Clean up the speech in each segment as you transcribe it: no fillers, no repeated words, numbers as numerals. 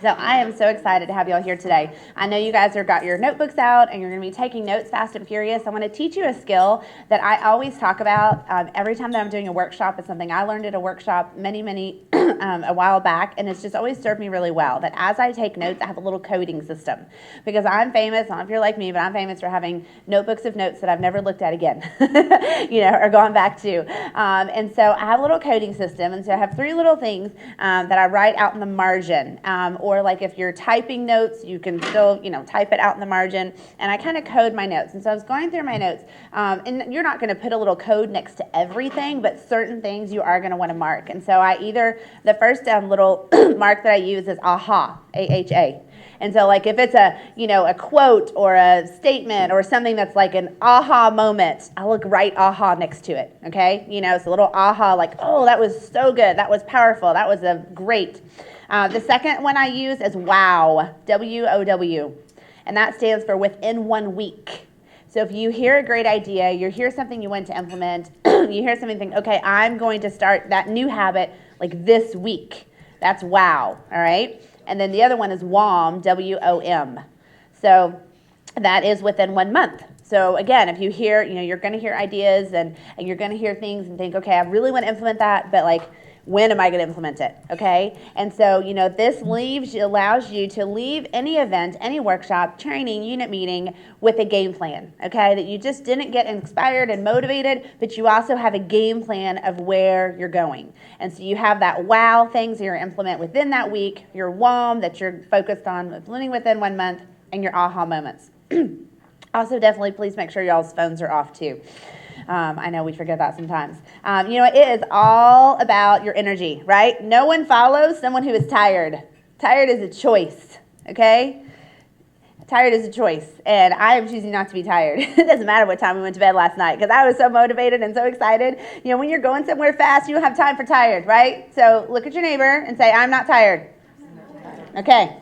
So I am so excited to have y'all here today. I know you guys have got your notebooks out and you're going to be taking notes fast and furious. I want to teach you a skill that I always talk about every time that I'm doing a workshop. It's something I learned at a workshop many a while back, and it's just always served me really well. That as I take notes, I have a little coding system because I'm famous. I don't know if you're like me, but I'm famous for having notebooks of notes that I've never looked at again, or gone back to. And so I have a little coding system, and so I have 3 little things that I write out in the margin. Or like if you're typing notes, you can still, type it out in the margin. And I kind of code my notes. And so I was going through my notes. And you're not going to put a little code next to everything, but certain things you are going to want to mark. And so the first little mark that I use is AHA, A-H-A. And so like if it's a quote or a statement or something that's like an aha moment, I'll write aha next to it, okay? It's a little aha like, oh, that was so good. That was powerful. That was a great. The second one I use is WOW, W-O-W, and that stands for within 1 week. So if you hear a great idea, you hear something you want to implement, you hear something, think, okay, I'm going to start that new habit like this week. That's WOW, all right? And then the other one is WOM, W-O-M. So that is within 1 month. So again, if you hear, you're going to hear ideas and you're going to hear things and think, okay, I really want to implement that, but when am I going to implement it, okay? And so, this allows you to leave any event, any workshop, training, unit meeting with a game plan, okay? That you just didn't get inspired and motivated, but you also have a game plan of where you're going. And so you have that wow things that you're going to implement within that week, your WOM that you're focused on implementing within 1 month, and your aha moments. Also, definitely please make sure y'all's phones are off too. I know we forget that sometimes. It is all about your energy, right? No one follows someone who is tired. Tired is a choice, okay? Tired is a choice, and I am choosing not to be tired. It doesn't matter what time we went to bed last night because I was so motivated and so excited. When you're going somewhere fast, you don't have time for tired, right? So look at your neighbor and say, I'm not tired. Okay.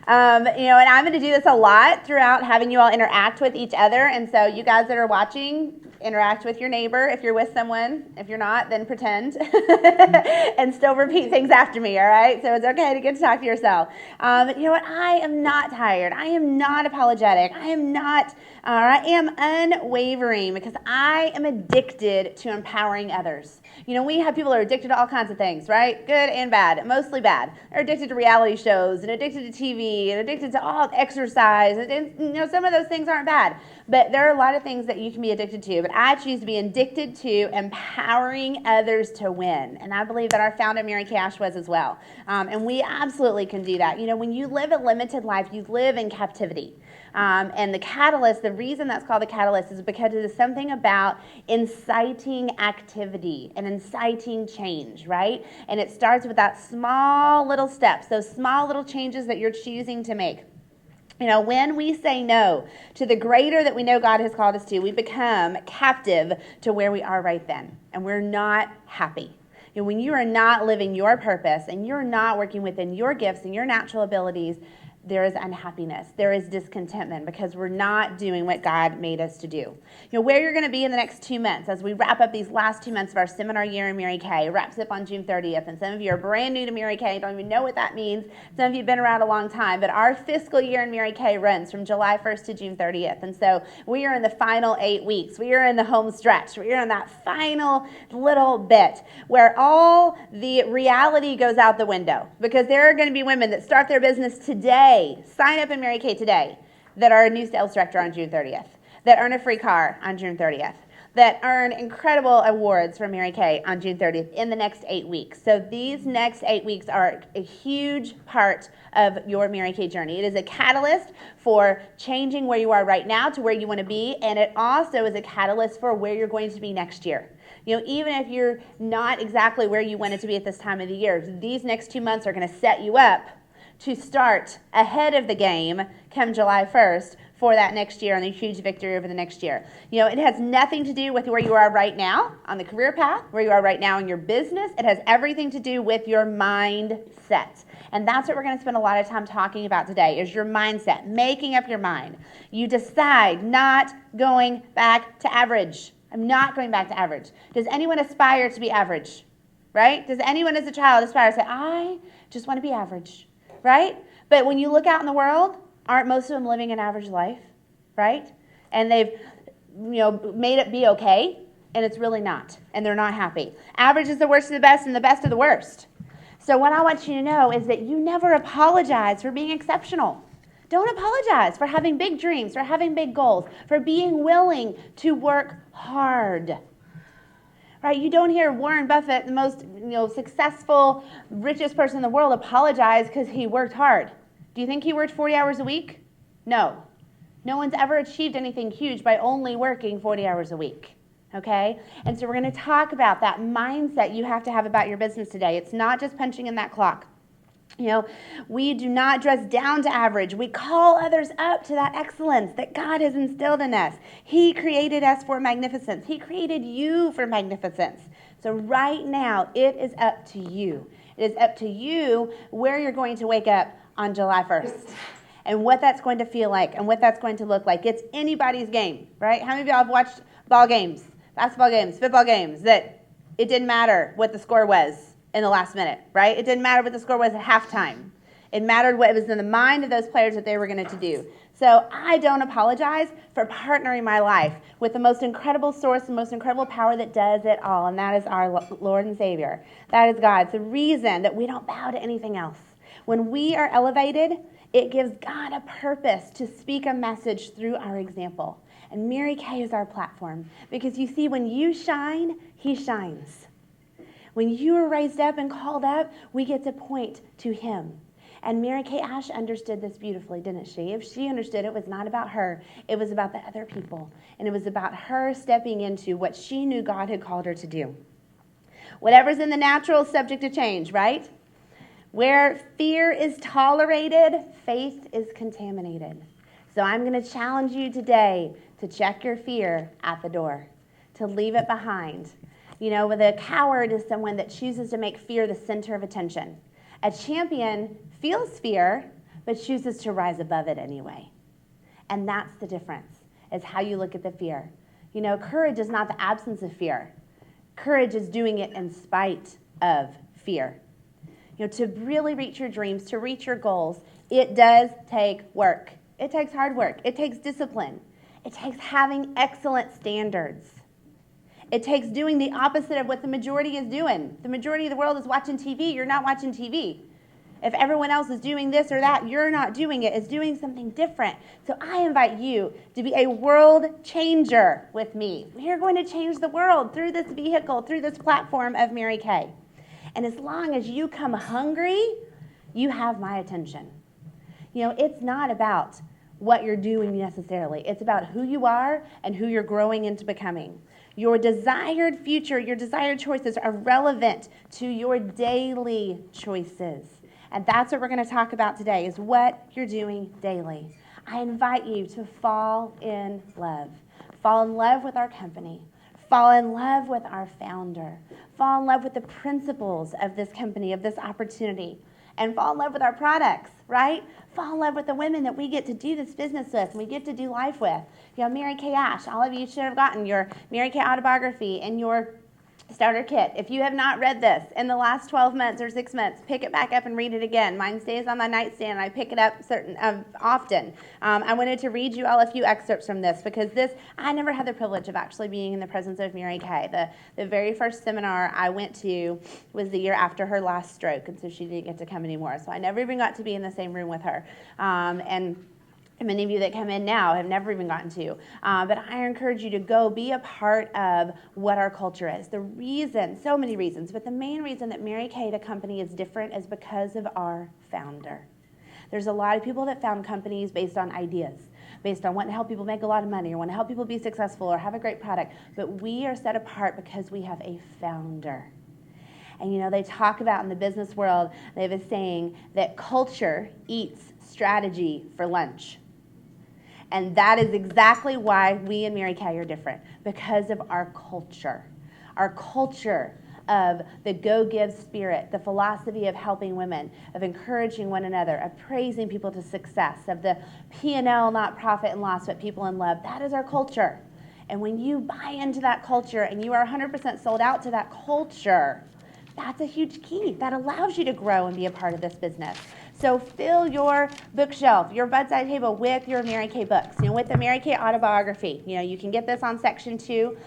And I'm going to do this a lot throughout having you all interact with each other. And so you guys that are watching, interact with your neighbor. If you're with someone, if you're not, then pretend and still repeat things after me, all right? So it's okay to get to talk to yourself. But you know what? I am not tired. I am not apologetic. I am unwavering because I am addicted to empowering others. We have people who are addicted to all kinds of things, right? Good and bad, mostly bad. They're addicted to reality shows and addicted to TV and addicted to all exercise. And some of those things aren't bad, but there are a lot of things that you can be addicted to. But I choose to be addicted to empowering others to win. And I believe that our founder, Mary Kay Ash, was as well. And we absolutely can do that. When you live a limited life, you live in captivity. And the catalyst, the reason that's called the catalyst is because it is something about inciting activity and inciting change, right? And it starts with that small little steps, those small little changes that you're choosing to make. When we say no to the greater that we know God has called us to, we become captive to where we are right then, and we're not happy. When you are not living your purpose and you're not working within your gifts and your natural abilities, there is unhappiness. There is discontentment because we're not doing what God made us to do. Where you're going to be in the next 2 months as we wrap up these last 2 months of our seminar year in Mary Kay. It wraps up on June 30th, and some of you are brand new to Mary Kay, don't even know what that means. Some of you have been around a long time, but our fiscal year in Mary Kay runs from July 1st to June 30th, and so we are in the final 8 weeks. We are in the home stretch. We are in that final little bit where all the reality goes out the window because there are going to be women that start their business today, sign up in Mary Kay today, that are a new sales director on June 30th, that earn a free car on June 30th, that earn incredible awards from Mary Kay on June 30th in the next 8 weeks. So these next 8 weeks are a huge part of your Mary Kay journey. It is a catalyst for changing where you are right now to where you want to be, and it also is a catalyst for where you're going to be next year. Even if you're not exactly where you wanted to be at this time of the year, these next 2 months are going to set you up to start ahead of the game come July 1st for that next year and a huge victory over the next year. It has nothing to do with where you are right now on the career path, where you are right now in your business. It has everything to do with your mindset. And that's what we're going to spend a lot of time talking about today is your mindset, making up your mind. You decide not going back to average. I'm not going back to average. Does anyone aspire to be average? Right? Does anyone as a child aspire to say, I just want to be average? right? But when you look out in the world, aren't most of them living an average life, right? And they've, made it be okay, and it's really not, and they're not happy. Average is the worst of the best, and the best of the worst. So what I want you to know is that you never apologize for being exceptional. Don't apologize for having big dreams, for having big goals, for being willing to work hard. Right? You don't hear Warren Buffett, the most successful, richest person in the world, apologize because he worked hard. Do you think he worked 40 hours a week? No. No one's ever achieved anything huge by only working 40 hours a week. Okay? And so we're going to talk about that mindset you have to have about your business today. It's not just punching in that clock. We do not dress down to average. We call others up to that excellence that God has instilled in us. He created us for magnificence. He created you for magnificence. So right now, it is up to you. It is up to you where you're going to wake up on July 1st and what that's going to feel like and what that's going to look like. It's anybody's game, right? How many of y'all have watched ball games, basketball games, football games, that it didn't matter what the score was in the last minute, right? It didn't matter what the score was at halftime. It mattered what was in the mind of those players that they were going to do. So I don't apologize for partnering my life with the most incredible source, the most incredible power that does it all, and that is our Lord and Savior. That is God. It's the reason that we don't bow to anything else. When we are elevated, it gives God a purpose to speak a message through our example. And Mary Kay is our platform. Because you see, when you shine, He shines. When you are raised up and called up, we get to point to Him. And Mary Kay Ash understood this beautifully, didn't she? If she understood, it was not about her. It was about the other people. And it was about her stepping into what she knew God had called her to do. Whatever's in the natural is subject to change, right? Where fear is tolerated, faith is contaminated. So I'm going to challenge you today to check your fear at the door, to leave it behind. With a coward is someone that chooses to make fear the center of attention. A champion feels fear, but chooses to rise above it anyway. And that's the difference, is how you look at the fear. Courage is not the absence of fear. Courage is doing it in spite of fear. To really reach your dreams, to reach your goals, it does take work. It takes hard work. It takes discipline. It takes having excellent standards. It takes doing the opposite of what the majority is doing. The majority of the world is watching TV. You're not watching TV. If everyone else is doing this or that, you're not doing it. It's doing something different. So I invite you to be a world changer with me. We are going to change the world through this vehicle, through this platform of Mary Kay. And as long as you come hungry, you have my attention. It's not about what you're doing necessarily. It's about who you are and who you're growing into becoming. Your desired future, your desired choices are relevant to your daily choices. And that's what we're going to talk about today, is what you're doing daily. I invite you to fall in love. Fall in love with our company. Fall in love with our founder. Fall in love with the principles of this company, of this opportunity. And fall in love with our products, right? Fall in love with the women that we get to do this business with and we get to do life with. Mary Kay Ash, all of you should have gotten your Mary Kay autobiography and your starter kit. If you have not read this in the last 12 months or 6 months, pick it back up and read it again. Mine stays on my nightstand. I pick it up often. I wanted to read you all a few excerpts from this because I never had the privilege of actually being in the presence of Mary Kay. The very first seminar I went to was the year after her last stroke, and so she didn't get to come anymore. So I never even got to be in the same room with her. And many of you that come in now have never even gotten to. But I encourage you to go be a part of what our culture is. The reason, so many reasons, but the main reason that Mary Kay, the company, is different is because of our founder. There's a lot of people that found companies based on ideas, based on wanting to help people make a lot of money or want to help people be successful or have a great product. But we are set apart because we have a founder. And they talk about in the business world, they have a saying that culture eats strategy for lunch. And that is exactly why we and Mary Kay are different, because of our culture. Our culture of the go-give spirit, the philosophy of helping women, of encouraging one another, of praising people to success, of the P&L, not profit and loss, but people in love. That is our culture. And when you buy into that culture and you are 100% sold out to that culture, that's a huge key. That allows you to grow and be a part of this business. So fill your bookshelf, your bedside table with your Mary Kay books, with the Mary Kay autobiography. You can get this on section 2.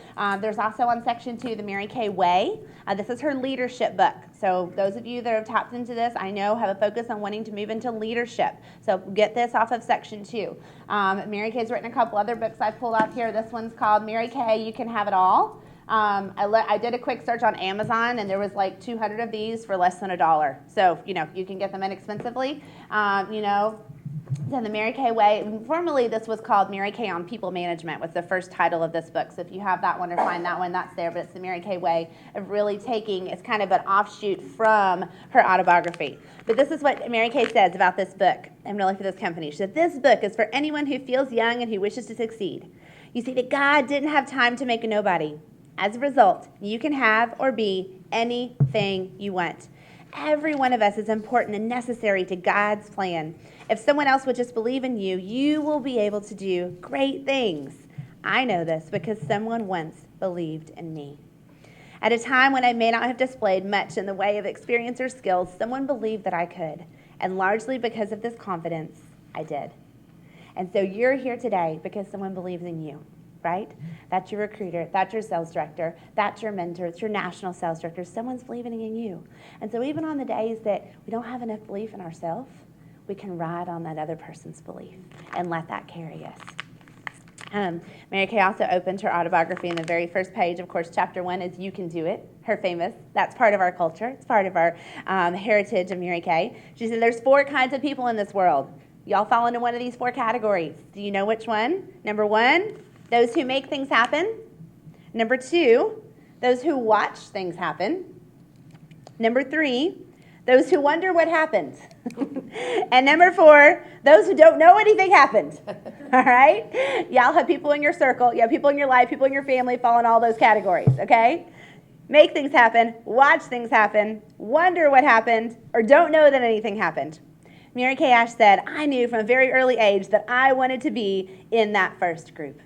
There's also on section 2 the Mary Kay Way. This is her leadership book. So those of you that have tapped into this, I know have a focus on wanting to move into leadership. So get this off of section 2. Mary Kay's written a couple other books I pulled out here. This one's called Mary Kay, You Can Have It All. I did a quick search on Amazon, and there was like 200 of these for less than $1. So, you can get them inexpensively. Then the Mary Kay Way. Formerly, this was called Mary Kay on People Management, was the first title of this book. So if you have that one or find that one, that's there. But it's the Mary Kay Way of really taking, it's kind of an offshoot from her autobiography. But this is what Mary Kay says about this book, and really for this company. She said, this book is for anyone who feels young and who wishes to succeed. You see that God didn't have time to make a nobody. As a result, you can have or be anything you want. Every one of us is important and necessary to God's plan. If someone else would just believe in you, you will be able to do great things. I know this because someone once believed in me. At a time when I may not have displayed much in the way of experience or skills, someone believed that I could. And largely because of this confidence, I did. And so you're here today because someone believes in you. Right? That's your recruiter, that's your sales director, that's your mentor, it's your national sales director. Someone's believing in you. And so even on the days that we don't have enough belief in ourselves, we can ride on that other person's belief and let that carry us. Mary Kay also opened her autobiography in the very first page. Of course, chapter 1 is You Can Do It, her famous. That's part of our culture. It's part of our heritage of Mary Kay. She said there's 4 kinds of people in this world. Y'all fall into one of these 4 categories. Do you know which one? Number 1, those who make things happen. Number 2, those who watch things happen. Number 3, those who wonder what happened. And number 4, those who don't know anything happened. All right? Y'all have people in your circle, you have people in your life, people in your family fall in all those categories, okay? Make things happen, watch things happen, wonder what happened, or don't know that anything happened. Mary Kay Ash said, I knew from a very early age that I wanted to be in that first group.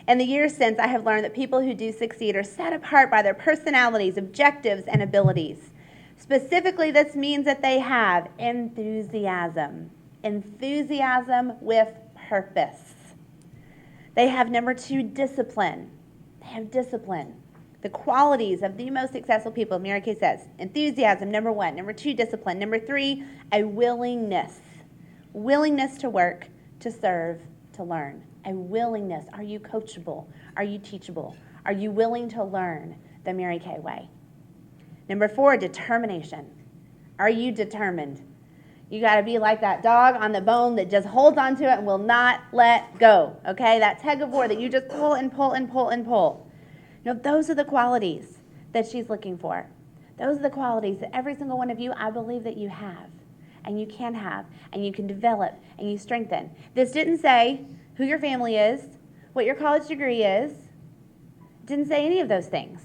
In the years since, I have learned that people who do succeed are set apart by their personalities, objectives, and abilities. Specifically, this means that they have enthusiasm. Enthusiasm with purpose. They have, number 2, discipline. They have discipline. The qualities of the most successful people, Mary Kay says, enthusiasm, number 1. Number 2, discipline. Number 3, a willingness. Willingness to work, to serve, to learn. A willingness. Are you coachable? Are you teachable? Are you willing to learn the Mary Kay way? Number 4, determination. Are you determined? You got to be like that dog on the bone that just holds onto it and will not let go. Okay? That tug of war that you just pull and pull and pull and pull. Those are the qualities that she's looking for. Those are the qualities that every single one of you, I believe that you have. And you can have. And you can develop. And you strengthen. This didn't say who your family is, what your college degree is. It didn't say any of those things.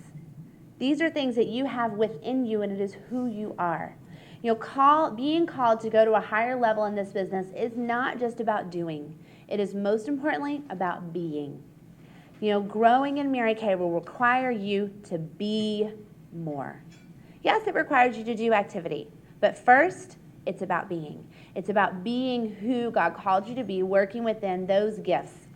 These are things that you have within you, and it is who you are. Being called to go to a higher level in this business is not just about doing. It is most importantly about being. Growing in Mary Kay will require you to be more. Yes, it requires you to do activity, but first, it's about being. It's about being who God called you to be, working within those gifts.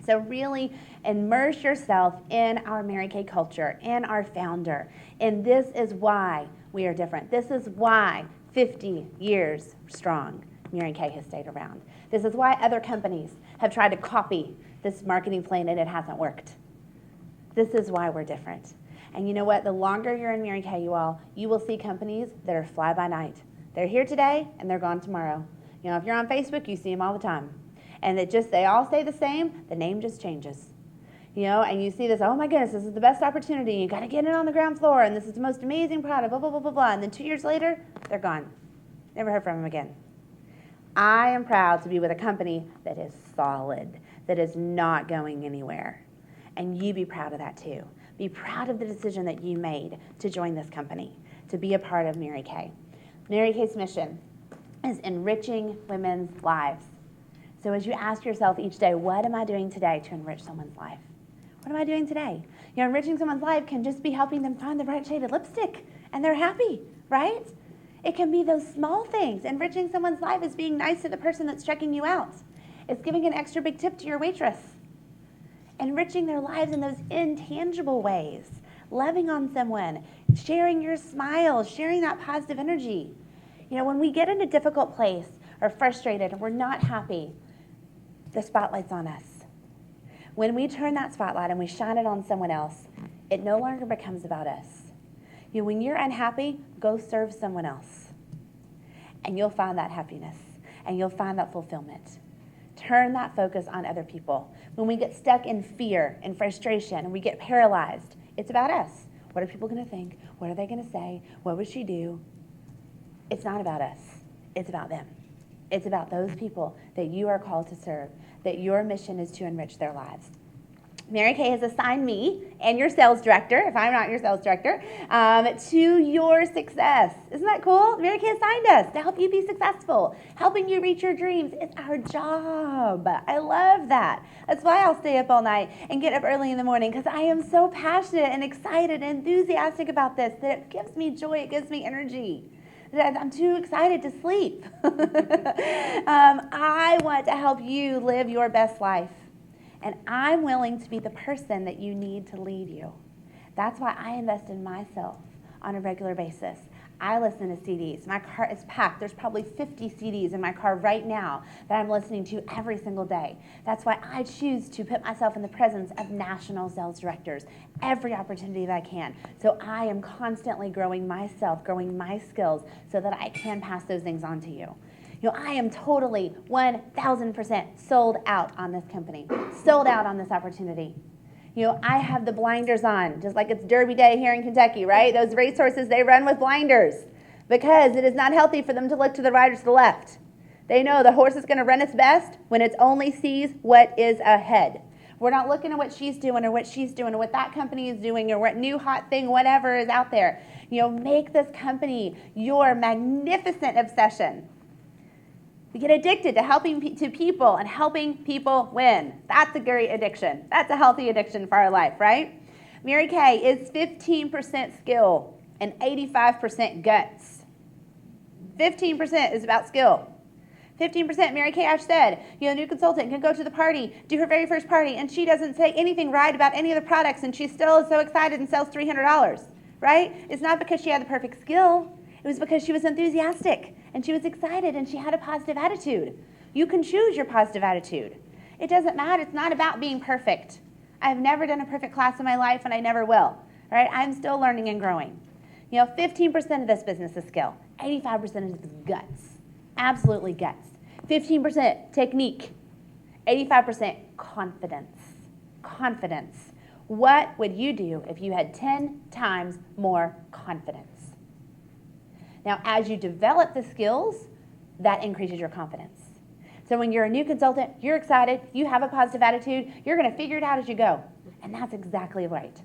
So really immerse yourself in our Mary Kay culture, in our founder. And this is why we are different. This is why 50 years strong, Mary Kay has stayed around. This is why other companies have tried to copy this marketing plan and it hasn't worked. This is why we're different. And you know what? The longer you're in Mary Kay, you will see companies that are fly by night. They're here today, and they're gone tomorrow. If you're on Facebook, you see them all the time. And they all stay the same. The name just changes. And you see this, oh my goodness, this is the best opportunity. You got to get it on the ground floor, and this is the most amazing product, blah, blah, blah, blah, blah. And then 2 years later, they're gone. Never heard from them again. I am proud to be with a company that is solid, that is not going anywhere. And you be proud of that too. Be proud of the decision that you made to join this company, to be a part of Mary Kay. Mary Kay's mission is enriching women's lives. So as you ask yourself each day, what am I doing today to enrich someone's life? What am I doing today? Enriching someone's life can just be helping them find the right shade of lipstick, and they're happy, right? It can be those small things. Enriching someone's life is being nice to the person that's checking you out. It's giving an extra big tip to your waitress. Enriching their lives in those intangible ways. Loving on someone, sharing your smiles, sharing that positive energy. You know, when we get in a difficult place or frustrated and we're not happy, the spotlight's on us. When we turn that spotlight and we shine it on someone else, it no longer becomes about us. You know, when you're unhappy, go serve someone else. And you'll find that happiness and you'll find that fulfillment. Turn that focus on other people. When we get stuck in fear and frustration and we get paralyzed, it's about us. What are people going to think? What are they going to say? What would she do? It's not about us. It's about them. It's about those people that you are called to serve, that your mission is to enrich their lives. Mary Kay has assigned me and your sales director, if I'm not your sales director, to your success. Isn't that cool? Mary Kay assigned us to help you be successful, helping you reach your dreams. It's our job. I love that. That's why I'll stay up all night and get up early in the morning, because I am so passionate and excited and enthusiastic about this that it gives me joy, it gives me energy. I'm too excited to sleep. I want to help you live your best life. And I'm willing to be the person that you need to lead you. That's why I invest in myself on a regular basis. I listen to CDs. My car is packed. There's probably 50 CDs in my car right now that I'm listening to every single day. That's why I choose to put myself in the presence of national sales directors every opportunity that I can. So I am constantly growing myself, growing my skills so that I can pass those things on to you. You know, I am totally 1,000% sold out on this company, sold out on this opportunity. You know, I have the blinders on, just like it's Derby Day here in Kentucky, right? Those racehorses, they run with blinders because it is not healthy for them to look to the right or to the left. They know the horse is going to run its best when it only sees what is ahead. We're not looking at what she's doing or what she's doing or what that company is doing or what new hot thing, whatever is out there. You know, make this company your magnificent obsession. We get addicted to helping to people and helping people win. That's a great addiction. That's a healthy addiction for our life, right? Mary Kay is 15% skill and 85% guts. 15% is about skill. 15%, Mary Kay Ash said, you know, a new consultant can go to the party, do her very first party, and she doesn't say anything right about any of the products, and she still is so excited and sells $300, right? It's not because she had the perfect skill. It was because she was enthusiastic and she was excited and she had a positive attitude. You can choose your positive attitude. It doesn't matter. It's not about being perfect. I've never done a perfect class in my life and I never will. Right? I'm still learning and growing. You know, 15% of this business is skill. 85% is guts. Absolutely guts. 15% technique. 85% confidence. Confidence. What would you do if you had 10 times more confidence? Now, as you develop the skills, that increases your confidence. So when you're a new consultant, you're excited, you have a positive attitude, you're going to figure it out as you go. And that's exactly right.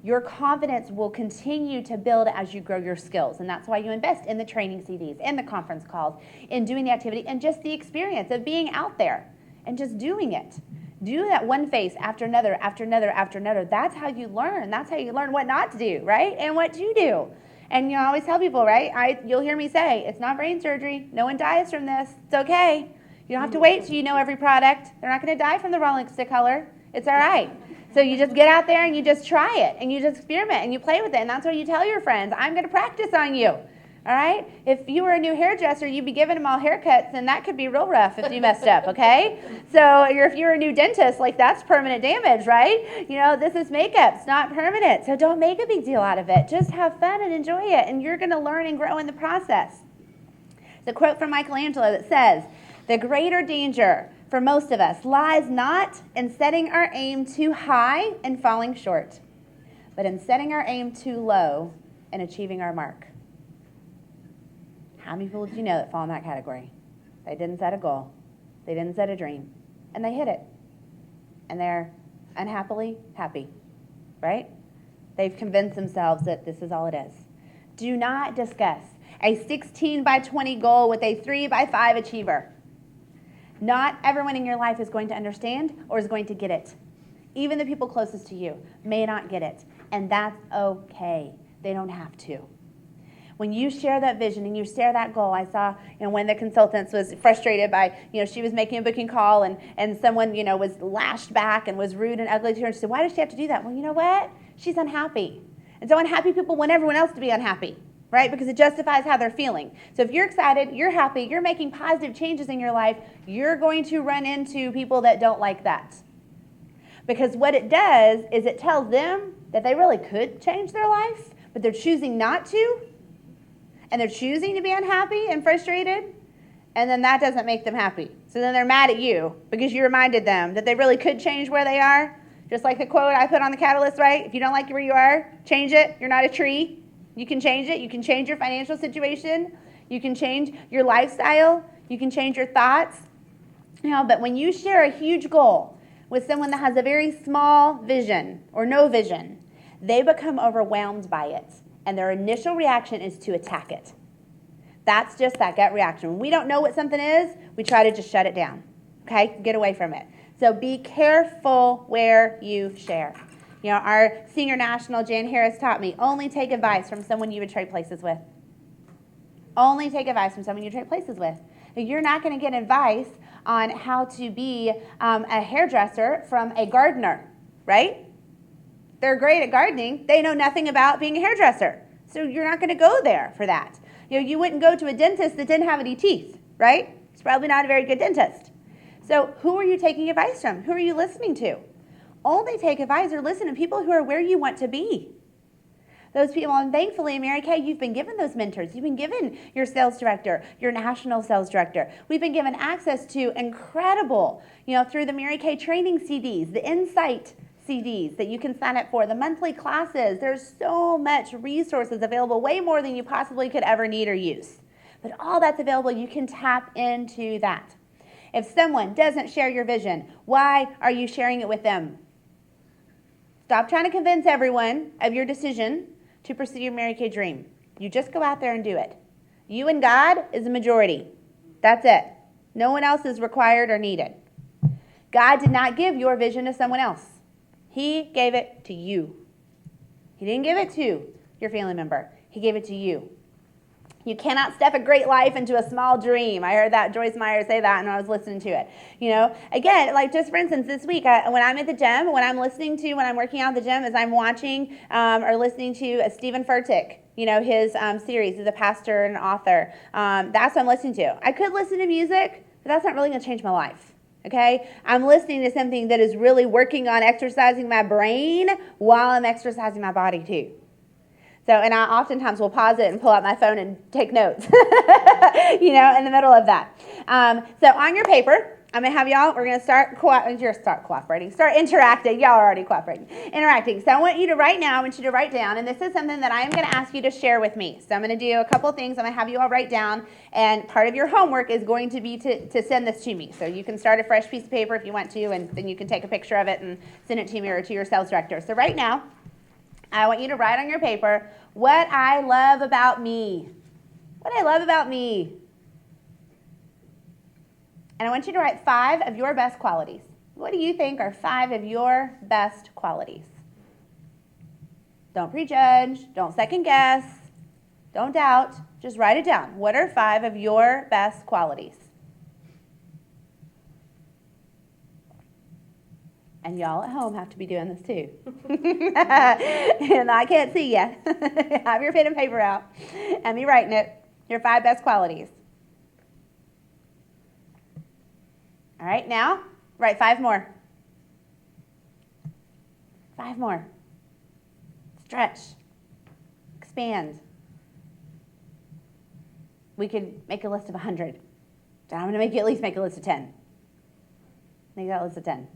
Your confidence will continue to build as you grow your skills. And that's why you invest in the training CDs, in the conference calls, in doing the activity, and just the experience of being out there and just doing it. Do that one face after another, after another, after another. That's how you learn. That's how you learn what not to do, right? And what to do. And you know, I always tell people, right? You'll hear me say, it's not brain surgery. No one dies from this. It's okay. You don't have to wait till you know every product. They're not going to die from the wrong lipstick color. It's all right. So you just get out there and you just try it and you just experiment and you play with it. And that's what you tell your friends. I'm going to practice on you. All right? If you were a new hairdresser, you'd be giving them all haircuts, and that could be real rough if you messed up, okay? So if you're a new dentist, like that's permanent damage, right? You know, this is makeup. It's not permanent. So don't make a big deal out of it. Just have fun and enjoy it, and you're going to learn and grow in the process. The quote from Michelangelo that says, "The greater danger for most of us lies not in setting our aim too high and falling short, but in setting our aim too low and achieving our mark." How many people do you know that fall in that category? They didn't set a goal. They didn't set a dream. And they hit it. And they're unhappily happy. Right? They've convinced themselves that this is all it is. Do not discuss a 16 by 20 goal with a 3 by 5 achiever. Not everyone in your life is going to understand or is going to get it. Even the people closest to you may not get it. And that's okay. They don't have to. When you share that vision and you share that goal, I saw, one of the consultants was frustrated by, she was making a booking call and someone, was lashed back and was rude and ugly to her. And she said, why does she have to do that? Well, you know what? She's unhappy. And so unhappy people want everyone else to be unhappy, right? Because it justifies how they're feeling. So if you're excited, you're happy, you're making positive changes in your life, you're going to run into people that don't like that. Because what it does is it tells them that they really could change their life, but they're choosing not to. And they're choosing to be unhappy and frustrated, and then that doesn't make them happy. So then they're mad at you because you reminded them that they really could change where they are. Just like the quote I put on the catalyst, right? If you don't like where you are, change it. You're not a tree. You can change it. You can change your financial situation. You can change your lifestyle. You can change your thoughts. But when you share a huge goal with someone that has a very small vision or no vision, they become overwhelmed by it. And their initial reaction is to attack it. That's just that gut reaction. When we don't know what something is, we try to just shut it down. Okay? Get away from it. So be careful where you share. Our senior national, Jan Harris, taught me, only take advice from someone you would trade places with. Only take advice from someone you trade places with. You're not going to get advice on how to be a hairdresser from a gardener, right? They're great at gardening. They know nothing about being a hairdresser. So you're not going to go there for that. You wouldn't go to a dentist that didn't have any teeth, right? It's probably not a very good dentist. So who are you taking advice from? Who are you listening to? Only take advice or listen to people who are where you want to be. Those people, and thankfully, Mary Kay, you've been given those mentors. You've been given your sales director, your national sales director. We've been given access to incredible, through the Mary Kay training CDs, the Insight CDs that you can sign up for, the monthly classes. There's so much resources available, way more than you possibly could ever need or use. But all that's available, you can tap into that. If someone doesn't share your vision, why are you sharing it with them? Stop trying to convince everyone of your decision to pursue your Mary Kay dream. You just go out there and do it. You and God is the majority. That's it. No one else is required or needed. God did not give your vision to someone else. He gave it to you. He didn't give it to your family member. He gave it to you. You cannot step a great life into a small dream. I heard that Joyce Meyer say that, and I was listening to it. Again, like just for instance, this week, when I'm at the gym, when I'm working out at the gym, is I'm watching or listening to Stephen Furtick, his series. He's a pastor and author. That's what I'm listening to. I could listen to music, but that's not really going to change my life. Okay? I'm listening to something that is really working on exercising my brain while I'm exercising my body too. So, and I oftentimes will pause it and pull out my phone and take notes, in the middle of that. So on your paper, I'm going to have y'all, we're going to start interacting. Y'all are already cooperating. Interacting. So I want you to write down, and this is something that I am going to ask you to share with me. So I'm going to do a couple of things. I'm going to have you all write down, and part of your homework is going to be to send this to me. So you can start a fresh piece of paper if you want to, and then you can take a picture of it and send it to me or to your sales director. So right now, I want you to write on your paper what I love about me. What I love about me. And I want you to write 5 of your best qualities. What do you think are 5 of your best qualities? Don't prejudge. Don't second guess. Don't doubt. Just write it down. What are 5 of your best qualities? And y'all at home have to be doing this too. And I can't see you. Have your pen and paper out and be writing it. Your 5 best qualities. All right, now write 5 more. 5 more. Stretch. Expand. We could make a list of 100. I'm going to make you at least make a list of 10. Make that list of 10.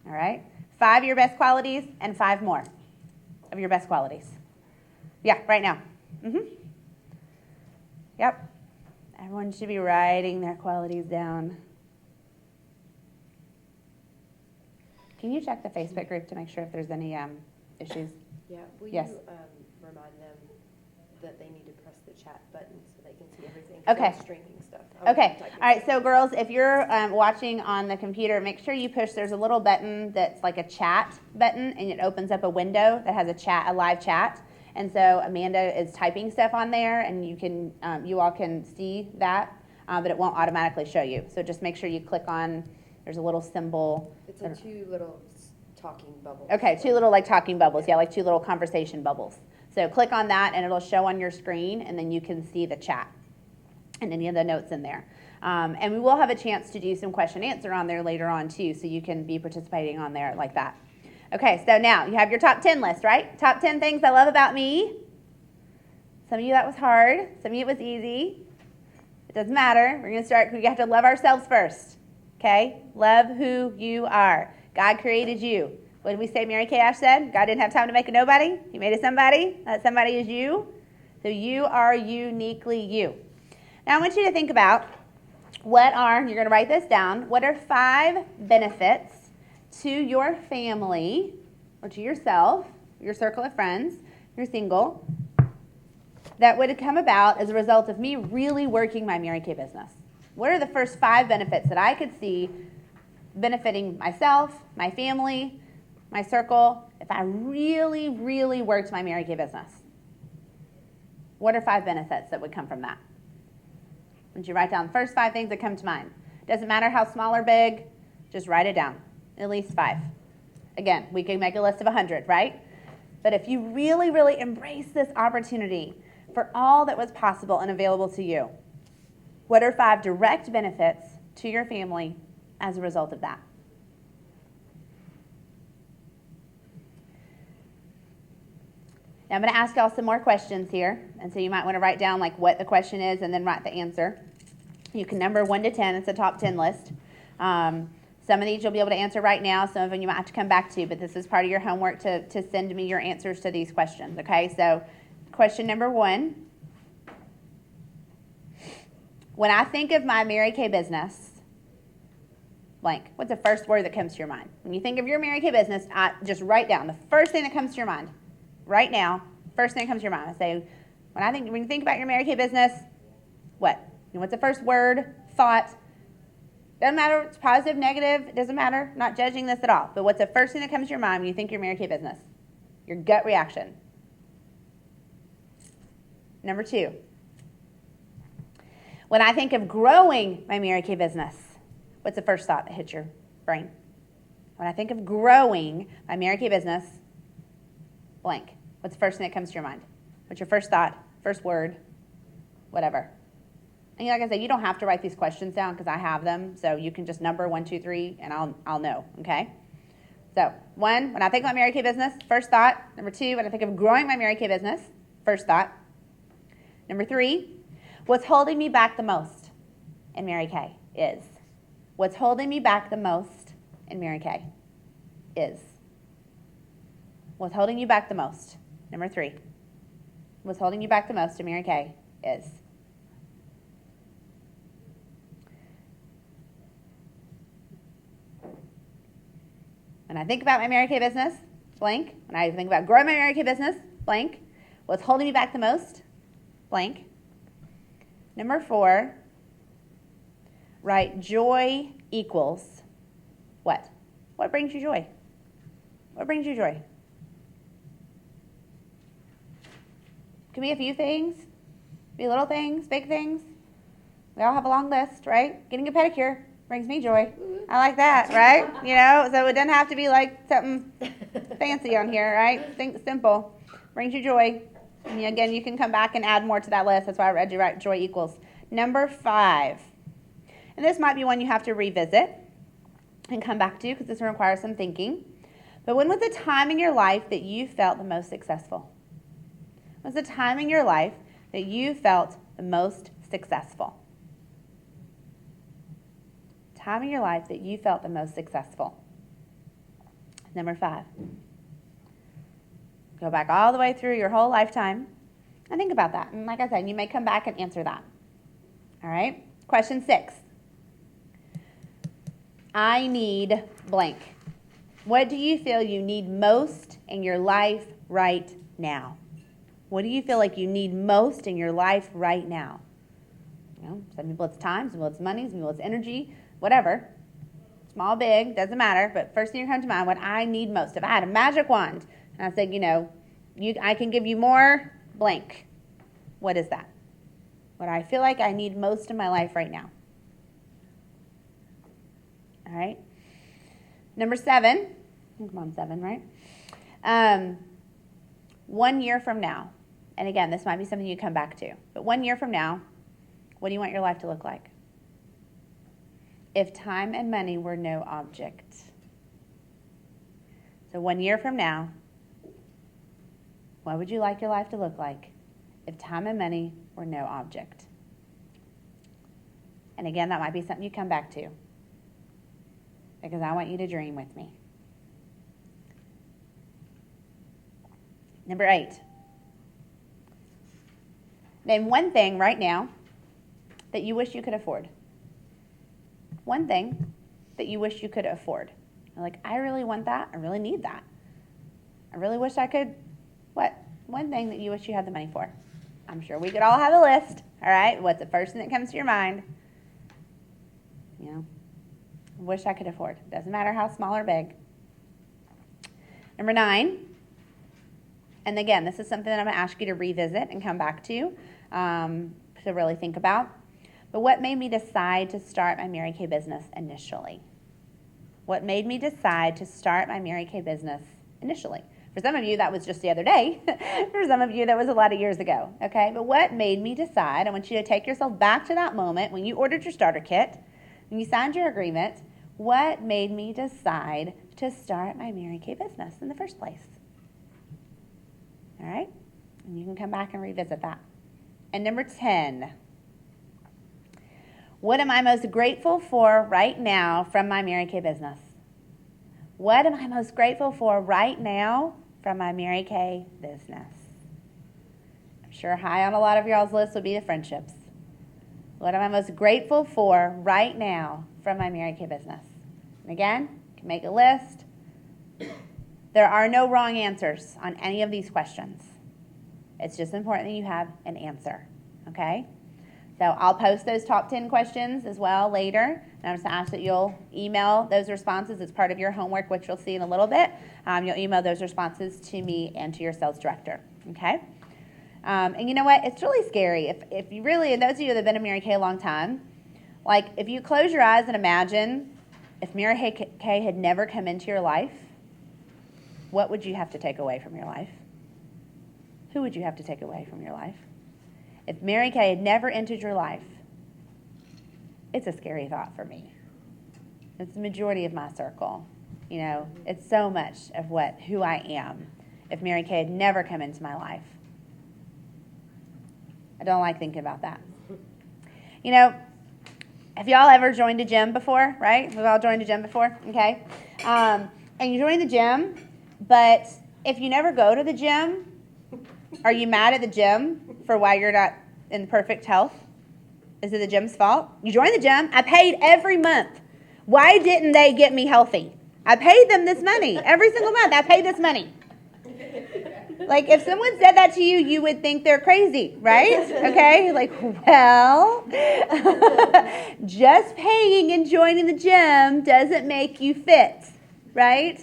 All right? 5 of your best qualities and 5 more of your best qualities. Yeah, right now. Yep. Everyone should be writing their qualities down. Can you check the Facebook group to make sure if there's any issues? Yeah. Will yes. you remind them that they need to press the chat button so they can see everything? Okay. Streaming stuff. Okay. All right. So, girls, if you're watching on the computer, make sure you push. There's a little button that's like a chat button, and it opens up a window that has a live chat. And so Amanda is typing stuff on there, and you all can see that, but it won't automatically show you. So just make sure you click on, there's a little symbol. It's a two little talking bubbles. Okay, two little like talking bubbles, yeah, like two little conversation bubbles. So click on that, and it'll show on your screen, and then you can see the chat and any of the notes in there. And we will have a chance to do some question answer on there later on too, so you can be participating on there like that. Okay, so now you have your top 10 list, right? Top 10 things I love about me. Some of you that was hard, some of you it was easy. It doesn't matter. We're going to start, we have to love ourselves first. Okay? Love who you are. God created you. What did we say Mary Kay Ash said? God didn't have time to make a nobody. He made a somebody. That somebody is you. So you are uniquely you. Now I want you to think about you're going to write this down, what are 5 benefits to your family or to yourself, your circle of friends, you're single, that would come about as a result of me really working my Mary Kay business? What are the first 5 benefits that I could see benefiting myself, my family, my circle, if I really, really worked my Mary Kay business? What are 5 benefits that would come from that? Once you write down the first 5 things that come to mind. Doesn't matter how small or big, just write it down. At least 5. Again, we can make a list of 100, right? But if you really, really embrace this opportunity for all that was possible and available to you, what are 5 direct benefits to your family as a result of that? Now I'm going to ask y'all some more questions here, and so you might want to write down like what the question is and then write the answer. You can number 1 to 10. It's a top 10 list. Some of these you'll be able to answer right now. Some of them you might have to come back to, but this is part of your homework to send me your answers to these questions, okay? So question number 1. When I think of my Mary Kay business, blank, what's the first word that comes to your mind? When you think of your Mary Kay business, just write down the first thing that comes to your mind. Right now, first thing that comes to your mind. I say, when you think about your Mary Kay business, what? What's the first word, thought? Doesn't matter if it's positive, negative, it doesn't matter. I'm not judging this at all. But what's the first thing that comes to your mind when you think your Mary Kay business? Your gut reaction. Number 2. When I think of growing my Mary Kay business, what's the first thought that hits your brain? When I think of growing my Mary Kay business, blank. What's the first thing that comes to your mind? What's your first thought, first word, whatever? And like I said, you don't have to write these questions down because I have them, so you can just number 1, 2, 3, and I'll know, okay? So 1, when I think about Mary Kay business, first thought. Number 2, when I think of growing my Mary Kay business, first thought. Number 3, what's holding me back the most in Mary Kay is. What's holding me back the most in Mary Kay is. What's holding you back the most? Number 3, what's holding you back the most in Mary Kay is. When I think about my Mary Kay business, blank. When I think about growing my Mary Kay business, blank. What's holding me back the most, blank. Number 4, write joy equals what? What brings you joy? What brings you joy? Can be a few things, be little things, big things. We all have a long list, right? Getting a pedicure brings me joy. I like that, right? You know, so it doesn't have to be like something fancy on here, right? Think simple. Brings you joy. And again, you can come back and add more to that list. That's why I read you right, joy equals. Number 5. And this might be one you have to revisit and come back to because this requires some thinking. But when was the time in your life that you felt the most successful? When was the time in your life that you felt the most successful? Time in your life that you felt the most successful. Number 5. Go back all the way through your whole lifetime and think about that. And like I said, you may come back and answer that. All right? Question 6. I need blank. What do you feel you need most in your life right now? What do you feel like you need most in your life right now? You know, some people it's time, some people it's money, some people it's energy, whatever. Small, big, doesn't matter. But first thing that comes to mind, what I need most. If I had a magic wand and I said, you know, I can give you more blank. What is that? What I feel like I need most in my life right now. All right. Number 7. I think I'm on 7, right? 1 year from now. And again, this might be something you come back to. But 1 year from now, what do you want your life to look like? If time and money were no object. So 1 year from now, what would you like your life to look like if time and money were no object? And again, that might be something you come back to, because I want you to dream with me. Number 8. Name one thing right now that you wish you could afford. One thing that you wish you could afford. You're like, I really want that. I really need that. I really wish I could. What? One thing that you wish you had the money for. I'm sure we could all have a list. All right? What's the first thing that comes to your mind? You know, wish I could afford. Doesn't matter how small or big. Number 9. And again, this is something that I'm going to ask you to revisit and come back to really think about. But what made me decide to start my Mary Kay business initially? What made me decide to start my Mary Kay business initially? For some of you, that was just the other day. For some of you, that was a lot of years ago. Okay, but what made me decide? I want you to take yourself back to that moment when you ordered your starter kit, when you signed your agreement. What made me decide to start my Mary Kay business in the first place? All right, and you can come back and revisit that. And number 10. What am I most grateful for right now from my Mary Kay business? What am I most grateful for right now from my Mary Kay business? I'm sure high on a lot of y'all's list would be the friendships. What am I most grateful for right now from my Mary Kay business? And again, you can make a list. There are no wrong answers on any of these questions. It's just important that you have an answer, okay? So I'll post those top 10 questions as well later. And I'm just going to ask that you'll email those responses as part of your homework, which you'll see in a little bit. You'll email those responses to me and to your sales director, okay? And you know what? It's really scary. If you really, and those of you that have been in Mary Kay a long time, like if you close your eyes and imagine if Mary Kay had never come into your life, what would you have to take away from your life? Who would you have to take away from your life? If Mary Kay had never entered your life, it's a scary thought for me. It's the majority of my circle. You know, it's so much of who I am. If Mary Kay had never come into my life, I don't like thinking about that. You know, have y'all ever joined a gym before? Right? We've all joined a gym before. Okay, and you join the gym, but if you never go to the gym, are you mad at the gym for why you're not in perfect health? Is it the gym's fault? You joined the gym. I paid every month. Why didn't they get me healthy? I paid them this money. Every single month, I paid this money. Like, if someone said that to you, you would think they're crazy, right? Okay? Like, well, just paying and joining the gym doesn't make you fit, right?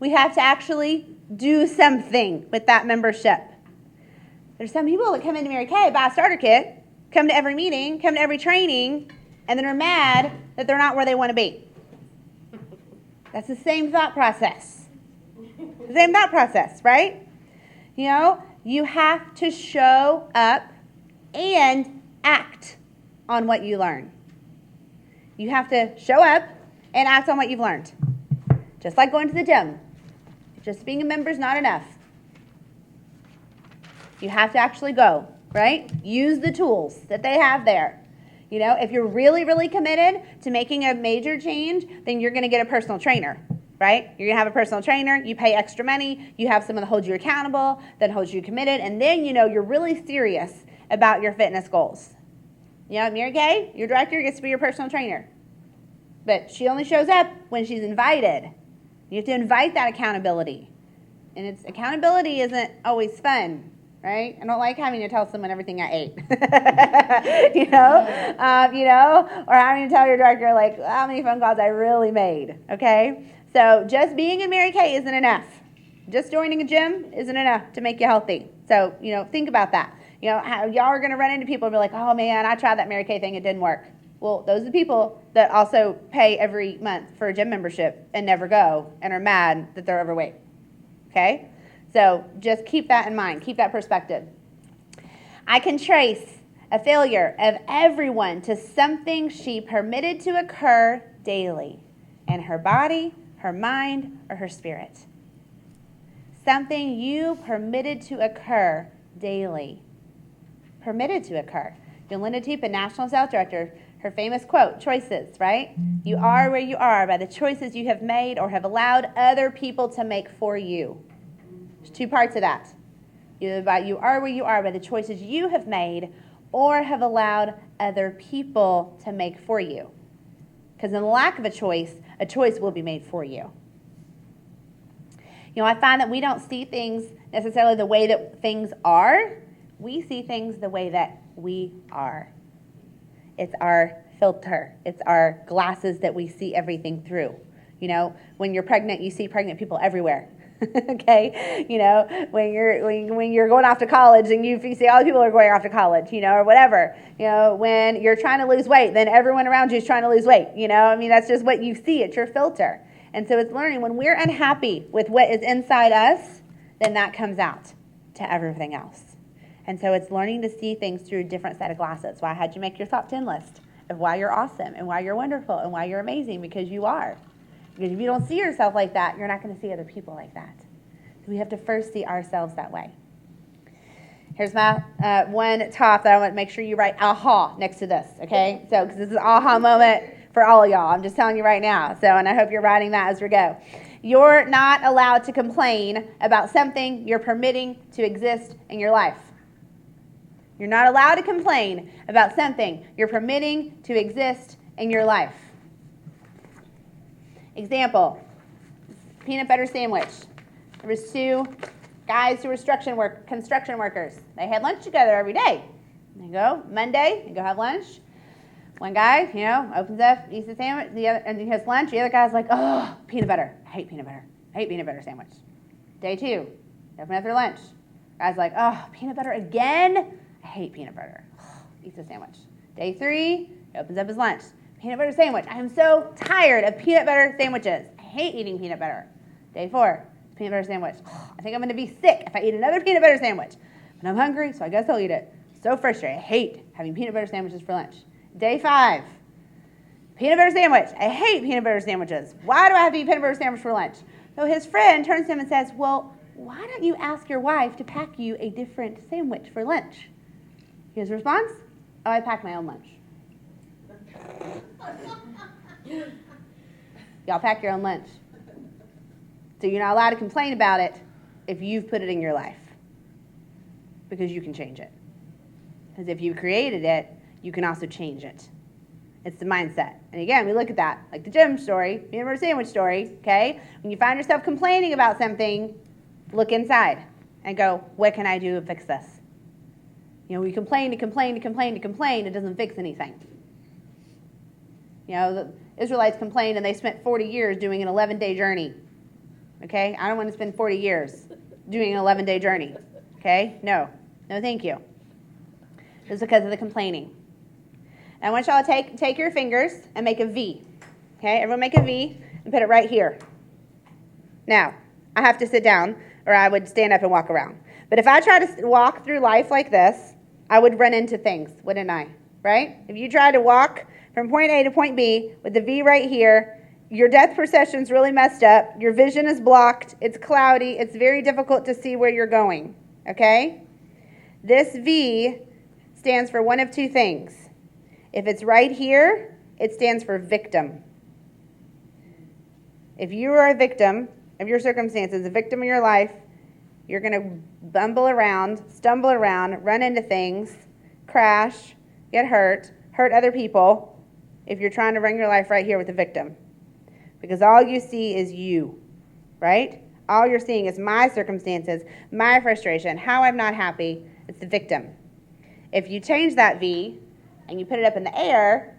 We have to actually do something with that membership. There's some people that come into Mary Kay, buy a starter kit, come to every meeting, come to every training, and then are mad that they're not where they want to be. That's the same thought process. The same thought process, right? You know, you have to show up and act on what you learn. You have to show up and act on what you've learned. Just like going to the gym. Just being a member is not enough. You have to actually go, right? Use the tools that they have there. You know, if you're really, really committed to making a major change, then you're going to get a personal trainer, right? You're going to have a personal trainer. You pay extra money. You have someone that holds you accountable, that holds you committed, and then, you know, you're really serious about your fitness goals. You know, Mary Kay, your director gets to be your personal trainer. But she only shows up when she's invited. You have to invite that accountability. And accountability isn't always fun, right? I don't like having to tell someone everything I ate. Or having to tell your director, like, how many phone calls I really made, okay? So just being in Mary Kay isn't enough. Just joining a gym isn't enough to make you healthy. So, think about that. How y'all are going to run into people and be like, oh man, I tried that Mary Kay thing, it didn't work. Well, those are the people that also pay every month for a gym membership and never go and are mad that they're overweight. Okay? So just keep that in mind. Keep that perspective. I can trace a failure of everyone to something she permitted to occur daily in her body, her mind, or her spirit. Something you permitted to occur daily. Permitted to occur. Yolanda Tupin, National Sales Director, her famous quote, choices, right? You are where you are by the choices you have made or have allowed other people to make for you. There's two parts of that. You are where you are by the choices you have made or have allowed other people to make for you. Because in the lack of a choice will be made for you. I find that we don't see things necessarily the way that things are. We see things the way that we are. It's our filter. It's our glasses that we see everything through. When you're pregnant, you see pregnant people everywhere. Okay? When you're going off to college and you see all the people are going off to college, or whatever. When you're trying to lose weight, then everyone around you is trying to lose weight. That's just what you see. It's your filter. And so it's learning when we're unhappy with what is inside us, then that comes out to everything else. And so it's learning to see things through a different set of glasses. Why I had you make your top 10 list of why you're awesome and why you're wonderful and why you're amazing, because you are. Because if you don't see yourself like that, you're not going to see other people like that. So we have to first see ourselves that way. Here's my one top that I want to make sure you write aha next to this, okay? So, because this is an aha moment for all of y'all. I'm just telling you right now. So, and I hope you're writing that as we go. You're not allowed to complain about something you're permitting to exist in your life. You're not allowed to complain about something you're permitting to exist in your life. Example, peanut butter sandwich. There was two guys who were construction workers. They had lunch together every day. They go Monday, they go have lunch. One guy, opens up, eats the sandwich, and he has lunch. The other guy's like, oh, peanut butter. I hate peanut butter. I hate peanut butter sandwich. Day 2, they open up their lunch. Guy's like, oh, peanut butter again? I hate peanut butter. Eats the sandwich. Day 3, he opens up his lunch. Peanut butter sandwich. I am so tired of peanut butter sandwiches. I hate eating peanut butter. Day 4, peanut butter sandwich. I think I'm going to be sick if I eat another peanut butter sandwich. But I'm hungry, so I guess I'll eat it. So frustrated. I hate having peanut butter sandwiches for lunch. Day 5, peanut butter sandwich. I hate peanut butter sandwiches. Why do I have to eat peanut butter sandwich for lunch? So his friend turns to him and says, well, why don't you ask your wife to pack you a different sandwich for lunch? His response, oh, I pack my own lunch. Y'all pack your own lunch. So you're not allowed to complain about it if you've put it in your life, because you can change it. Because if you created it, you can also change it. It's the mindset. And again, we look at that, like the gym story, peanut butter sandwich story, okay? When you find yourself complaining about something, look inside and go, what can I do to fix this? We complain, it doesn't fix anything. The Israelites complained and they spent 40 years doing an 11-day journey. Okay? I don't want to spend 40 years doing an 11-day journey. Okay? No, thank you. It's because of the complaining. And I want y'all to take your fingers and make a V. Okay? Everyone make a V and put it right here. Now, I have to sit down or I would stand up and walk around. But if I try to walk through life like this, I would run into things, wouldn't I? Right? If you try to walk from point A to point B with the V right here, your depth perception's really messed up. Your vision is blocked. It's cloudy. It's very difficult to see where you're going. Okay? This V stands for one of two things. If it's right here, it stands for victim. If you are a victim of your circumstances, a victim of your life, you're going to bumble around, stumble around, run into things, crash, get hurt other people if you're trying to run your life right here with the victim. Because all you see is you, right? All you're seeing is my circumstances, my frustration, how I'm not happy. It's the victim. If you change that V and you put it up in the air,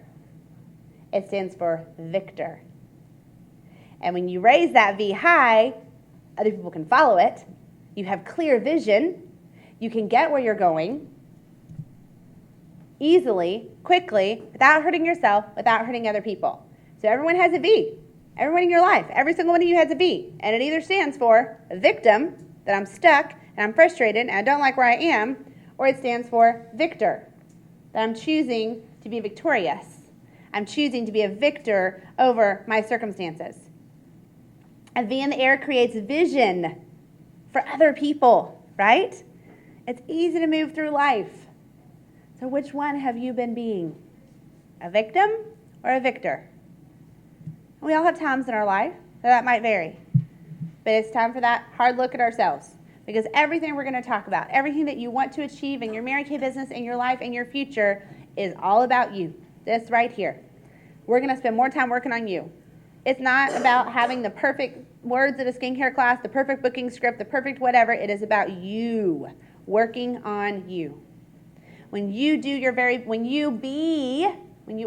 it stands for victor. And when you raise that V high, Other people can follow it. You have clear vision. You can get where you're going easily, quickly, without hurting yourself, without hurting other people. So everyone has a V. Everyone in your life, every single one of you has a V. And it either stands for a victim, that I'm stuck and I'm frustrated and I don't like where I am, or it stands for victor, that I'm choosing to be victorious. I'm choosing to be a victor over my circumstances. A V in the air creates vision for other people, right? It's easy to move through life. So which one have you been being? A victim or a victor? We all have times in our life, so that might vary. But it's time for that hard look at ourselves. Because everything we're going to talk about, everything that you want to achieve in your Mary Kay business, in your life, in your future, is all about you. This right here. We're going to spend more time working on you. It's not about having the perfect words at a skincare class, the perfect booking script, the perfect whatever. It is about you, working on you. When you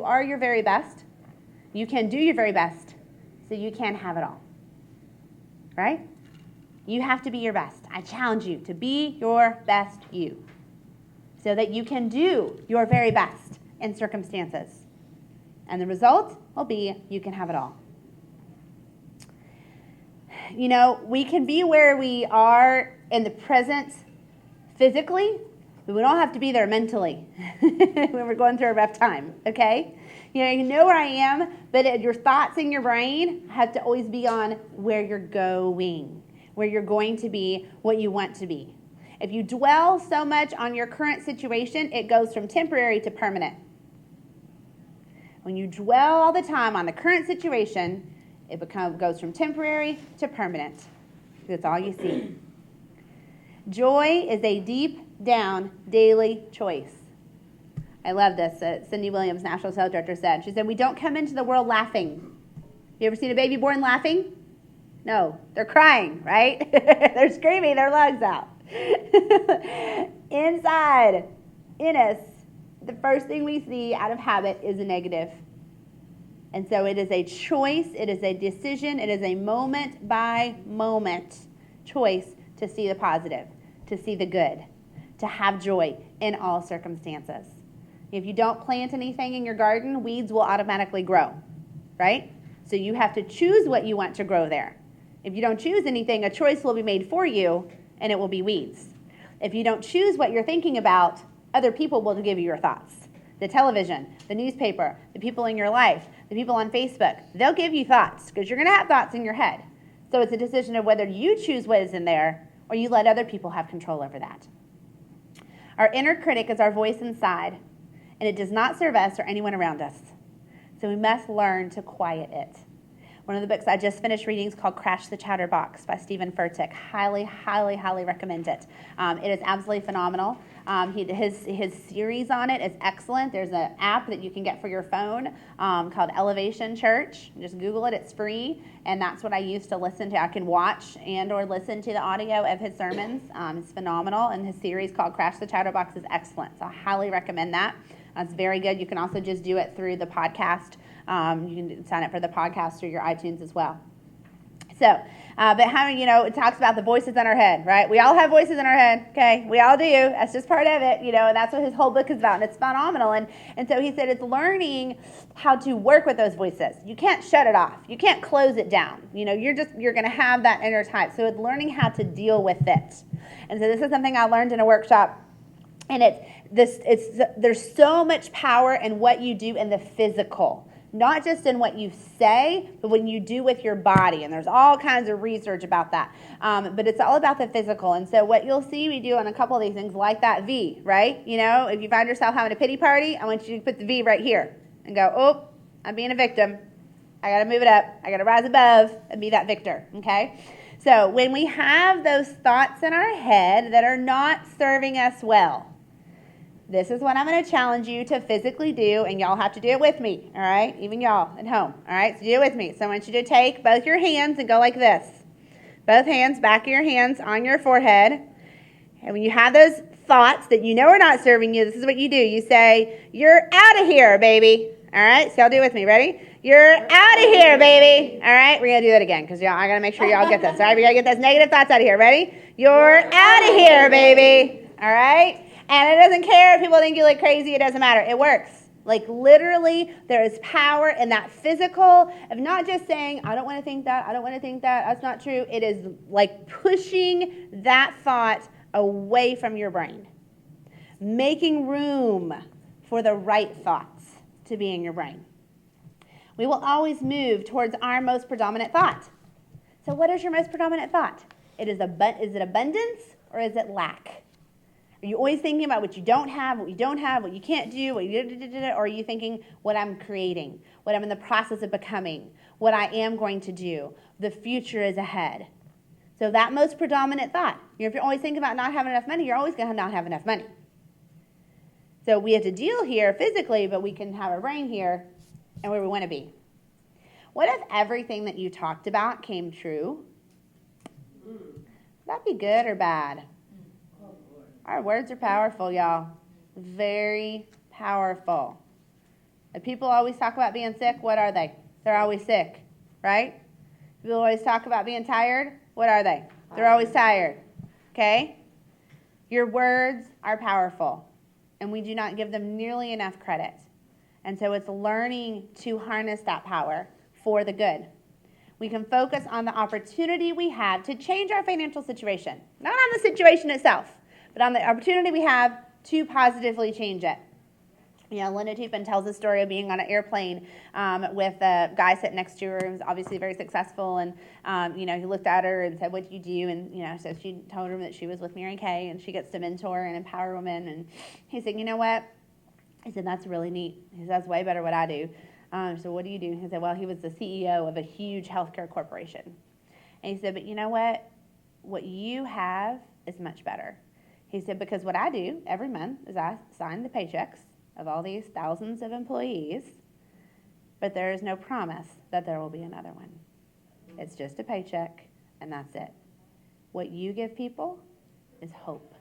are your very best, you can do your very best, so you can have it all. Right? You have to be your best. I challenge you to be your best you, so that you can do your very best in circumstances. And the result will be you can have it all. You know, we can be where we are in the present physically, but we don't have to be there mentally when we're going through a rough time, okay? You know where I am, but your thoughts in your brain have to always be on where you're going, where you're going to be, what you want to be. If you dwell so much on your current situation, it goes from temporary to permanent. When you dwell all the time on the current situation, it goes from temporary to permanent. That's all you see. Joy is a deep down daily choice. I love this. Cindy Williams, National Sales Director, said. She said, we don't come into the world laughing. You ever seen a baby born laughing? No, they're crying, right? They're screaming their lungs out. Inside, in us, the first thing we see out of habit is a negative. And so it is a choice, it is a decision, it is a moment by moment choice to see the positive, to see the good, to have joy in all circumstances. If you don't plant anything in your garden, weeds will automatically grow, right? So you have to choose what you want to grow there. If you don't choose anything, a choice will be made for you, and it will be weeds. If you don't choose what you're thinking about, other people will give you your thoughts. The television, the newspaper, the people in your life, the people on Facebook, they'll give you thoughts because you're going to have thoughts in your head. So it's a decision of whether you choose what is in there or you let other people have control over that. Our inner critic is our voice inside, and it does not serve us or anyone around us. So we must learn to quiet it. One of the books I just finished reading is called Crash the Chatterbox by Stephen Furtick. Highly, highly, highly recommend it. It is absolutely phenomenal. His series on it is excellent. There's an app that you can get for your phone called Elevation Church. Just Google it. It's free, and that's what I use to listen to. I can watch and or listen to the audio of his sermons. It's phenomenal, and his series called Crash the Chatterbox is excellent. So I highly recommend that. It's very good. You can also just do it through the podcast. You can sign up for the podcast through your iTunes as well. So, but how, it talks about the voices in our head, right? We all have voices in our head, okay? We all do. That's just part of it, and that's what his whole book is about, and it's phenomenal. And so he said it's learning how to work with those voices. You can't shut it off. You can't close it down. You're going to have that inner type. So it's learning how to deal with it. And so this is something I learned in a workshop, and there's so much power in what you do in the physical. Not just in what you say, but when you do with your body. And there's all kinds of research about that. But it's all about the physical. And so what you'll see we do on a couple of these things, like that V, right? If you find yourself having a pity party, I want you to put the V right here and go, oh, I'm being a victim. I got to move it up. I got to rise above and be that victor, okay? So when we have those thoughts in our head that are not serving us well, this is what I'm going to challenge you to physically do, and y'all have to do it with me, all right? Even y'all at home, all right? So do it with me. So I want you to take both your hands and go like this. Both hands, back of your hands on your forehead. And when you have those thoughts that are not serving you, this is what you do. You say, you're out of here, baby. All right, so y'all do it with me. Ready? You're out of here, baby. All right, we're going to do that again because I got to make sure y'all get this. All right, we got to get those negative thoughts out of here. Ready? You're out of here, baby. All right? And it doesn't care if people think you look crazy. It doesn't matter. It works. Like literally, there is power in that physical of not just saying, I don't want to think that. I don't want to think that. That's not true. It is like pushing that thought away from your brain. Making room for the right thoughts to be in your brain. We will always move towards our most predominant thought. So what is your most predominant thought? Is it abundance or is it lack? Are you always thinking about what you don't have, what you can't do, or are you thinking what I'm creating, what I'm in the process of becoming, what I am going to do, the future is ahead? So that most predominant thought. If you're always thinking about not having enough money, you're always going to not have enough money. So we have to deal here physically, but we can have our brain here and where we want to be. What if everything that you talked about came true? Would that be good or bad? Our words are powerful, y'all. Very powerful. If people always talk about being sick, what are they? They're always sick, right? People always talk about being tired, what are they? They're always tired, okay? Your words are powerful, and we do not give them nearly enough credit. And so it's learning to harness that power for the good. We can focus on the opportunity we have to change our financial situation. Not on the situation itself, but on the opportunity we have to positively change it. Linda Tupin tells the story of being on an airplane with a guy sitting next to her who was obviously very successful. And, he looked at her and said, what do you do? And, so she told him that she was with Mary Kay and she gets to mentor and empower women. And he said, you know what? He said, that's really neat. He said, that's way better what I do. So what do you do? He said, well, he was the CEO of a huge healthcare corporation. And he said, but you know what? What you have is much better. He said, because what I do every month is I sign the paychecks of all these thousands of employees, but there is no promise that there will be another one. It's just a paycheck, and that's it. What you give people is hope.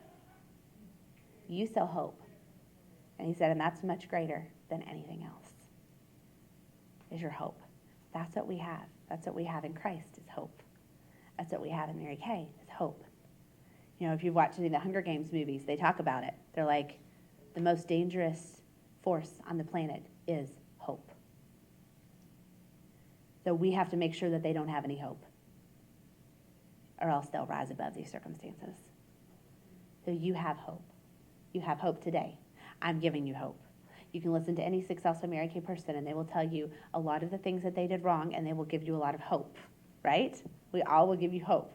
You sell hope. And he said, and that's much greater than anything else, is your hope. That's what we have. That's what we have in Christ is hope. That's what we have in Mary Kay is hope. If you've watched any of the Hunger Games movies, they talk about it. They're like, the most dangerous force on the planet is hope. So we have to make sure that they don't have any hope, or else they'll rise above these circumstances. So you have hope. You have hope today. I'm giving you hope. You can listen to any successful Mary Kay person, and they will tell you a lot of the things that they did wrong, and they will give you a lot of hope, right? We all will give you hope.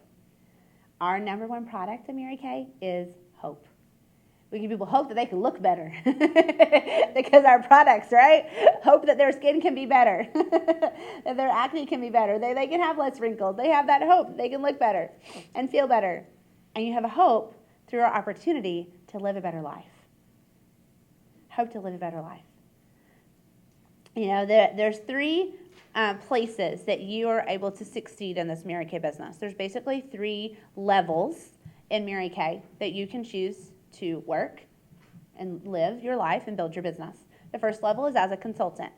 Our number one product at Mary Kay is hope. We give people hope that they can look better because our products, right? Hope that their skin can be better, that their acne can be better, they can have less wrinkles. They have that hope. They can look better and feel better. And you have a hope through our opportunity to live a better life. Hope to live a better life. There's three places that you are able to succeed in this Mary Kay business. There's basically 3 levels in Mary Kay that you can choose to work and live your life and build your business. The first level is as a consultant,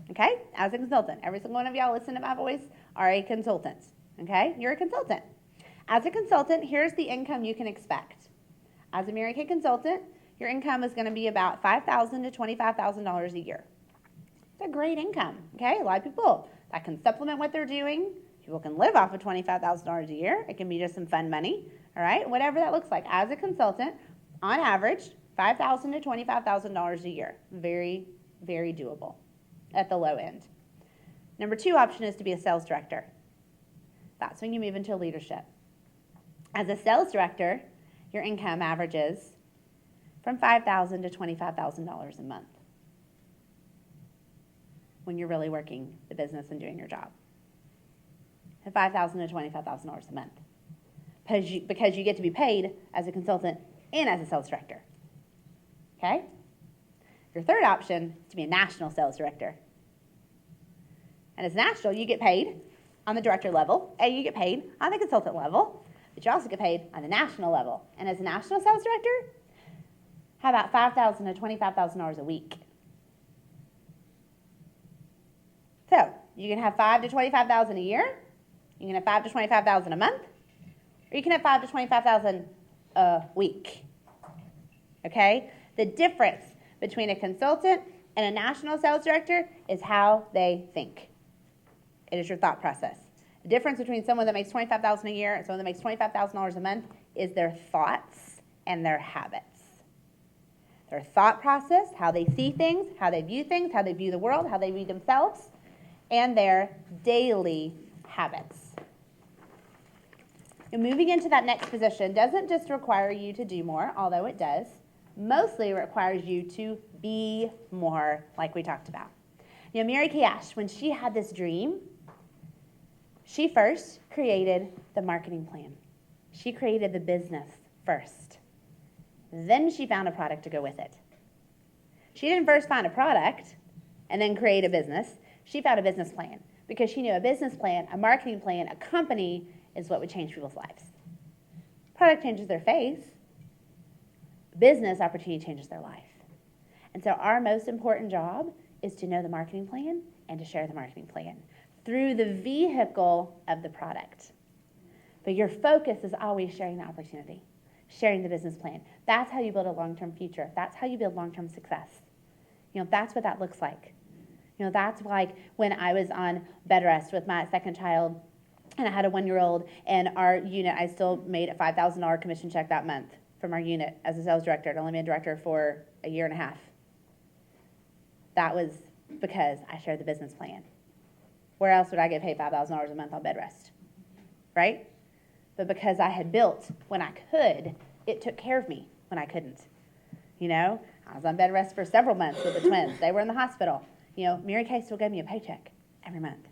okay? As a consultant. Every single one of y'all listen to my voice are a consultant, okay? You're a consultant. As a consultant, here's the income you can expect. As a Mary Kay consultant, your income is going to be about $5,000 to $25,000 a year. It's a great income, okay? A lot of people that can supplement what they're doing. People can live off of $25,000 a year. It can be just some fun money, all right? Whatever that looks like. As a consultant, on average, $5,000 to $25,000 a year. Very, very doable at the low end. Number 2 option is to be a sales director. That's when you move into leadership. As a sales director, your income averages from $5,000 to $25,000 a month when you're really working the business and doing your job. $5,000 to $25,000 a month because you get to be paid as a consultant and as a sales director. Okay? Your third option is to be a national sales director. And as national, you get paid on the director level, and you get paid on the consultant level, but you also get paid on the national level. And as a national sales director, how about $5,000 to $25,000 a week? You can have 5 to 25,000 a year. You can have 5 to 25,000 a month, or you can have 5 to 25,000 a week. Okay? The difference between a consultant and a national sales director is how they think. It is your thought process. The difference between someone that makes $25,000 a year and someone that makes $25,000 a month is their thoughts and their habits. Their thought process, how they see things, how they view things, how they view the world, how they view themselves, and their daily habits. And moving into that next position doesn't just require you to do more, although it does. Mostly it requires you to be more, like we talked about. Mary Kay Ash, when she had this dream, she first created the marketing plan. She created the business first. Then she found a product to go with it. She didn't first find a product and then create a business. She found a business plan because she knew a business plan, a marketing plan, a company is what would change people's lives. Product changes their face. Business opportunity changes their life. And so our most important job is to know the marketing plan and to share the marketing plan through the vehicle of the product. But your focus is always sharing the opportunity, sharing the business plan. That's how you build a long-term future. That's how you build long-term success. That's what that looks like. That's like when I was on bed rest with my second child and I had a 1-year-old, and our unit, I still made a $5,000 commission check that month from our unit as a sales director. I'd only been a director for a year and a half. That was because I shared the business plan. Where else would I get paid $5,000 a month on bed rest? Right? But because I had built when I could, it took care of me when I couldn't. I was on bed rest for several months with the twins. They were in the hospital. Mary Kay still gave me a paycheck every month.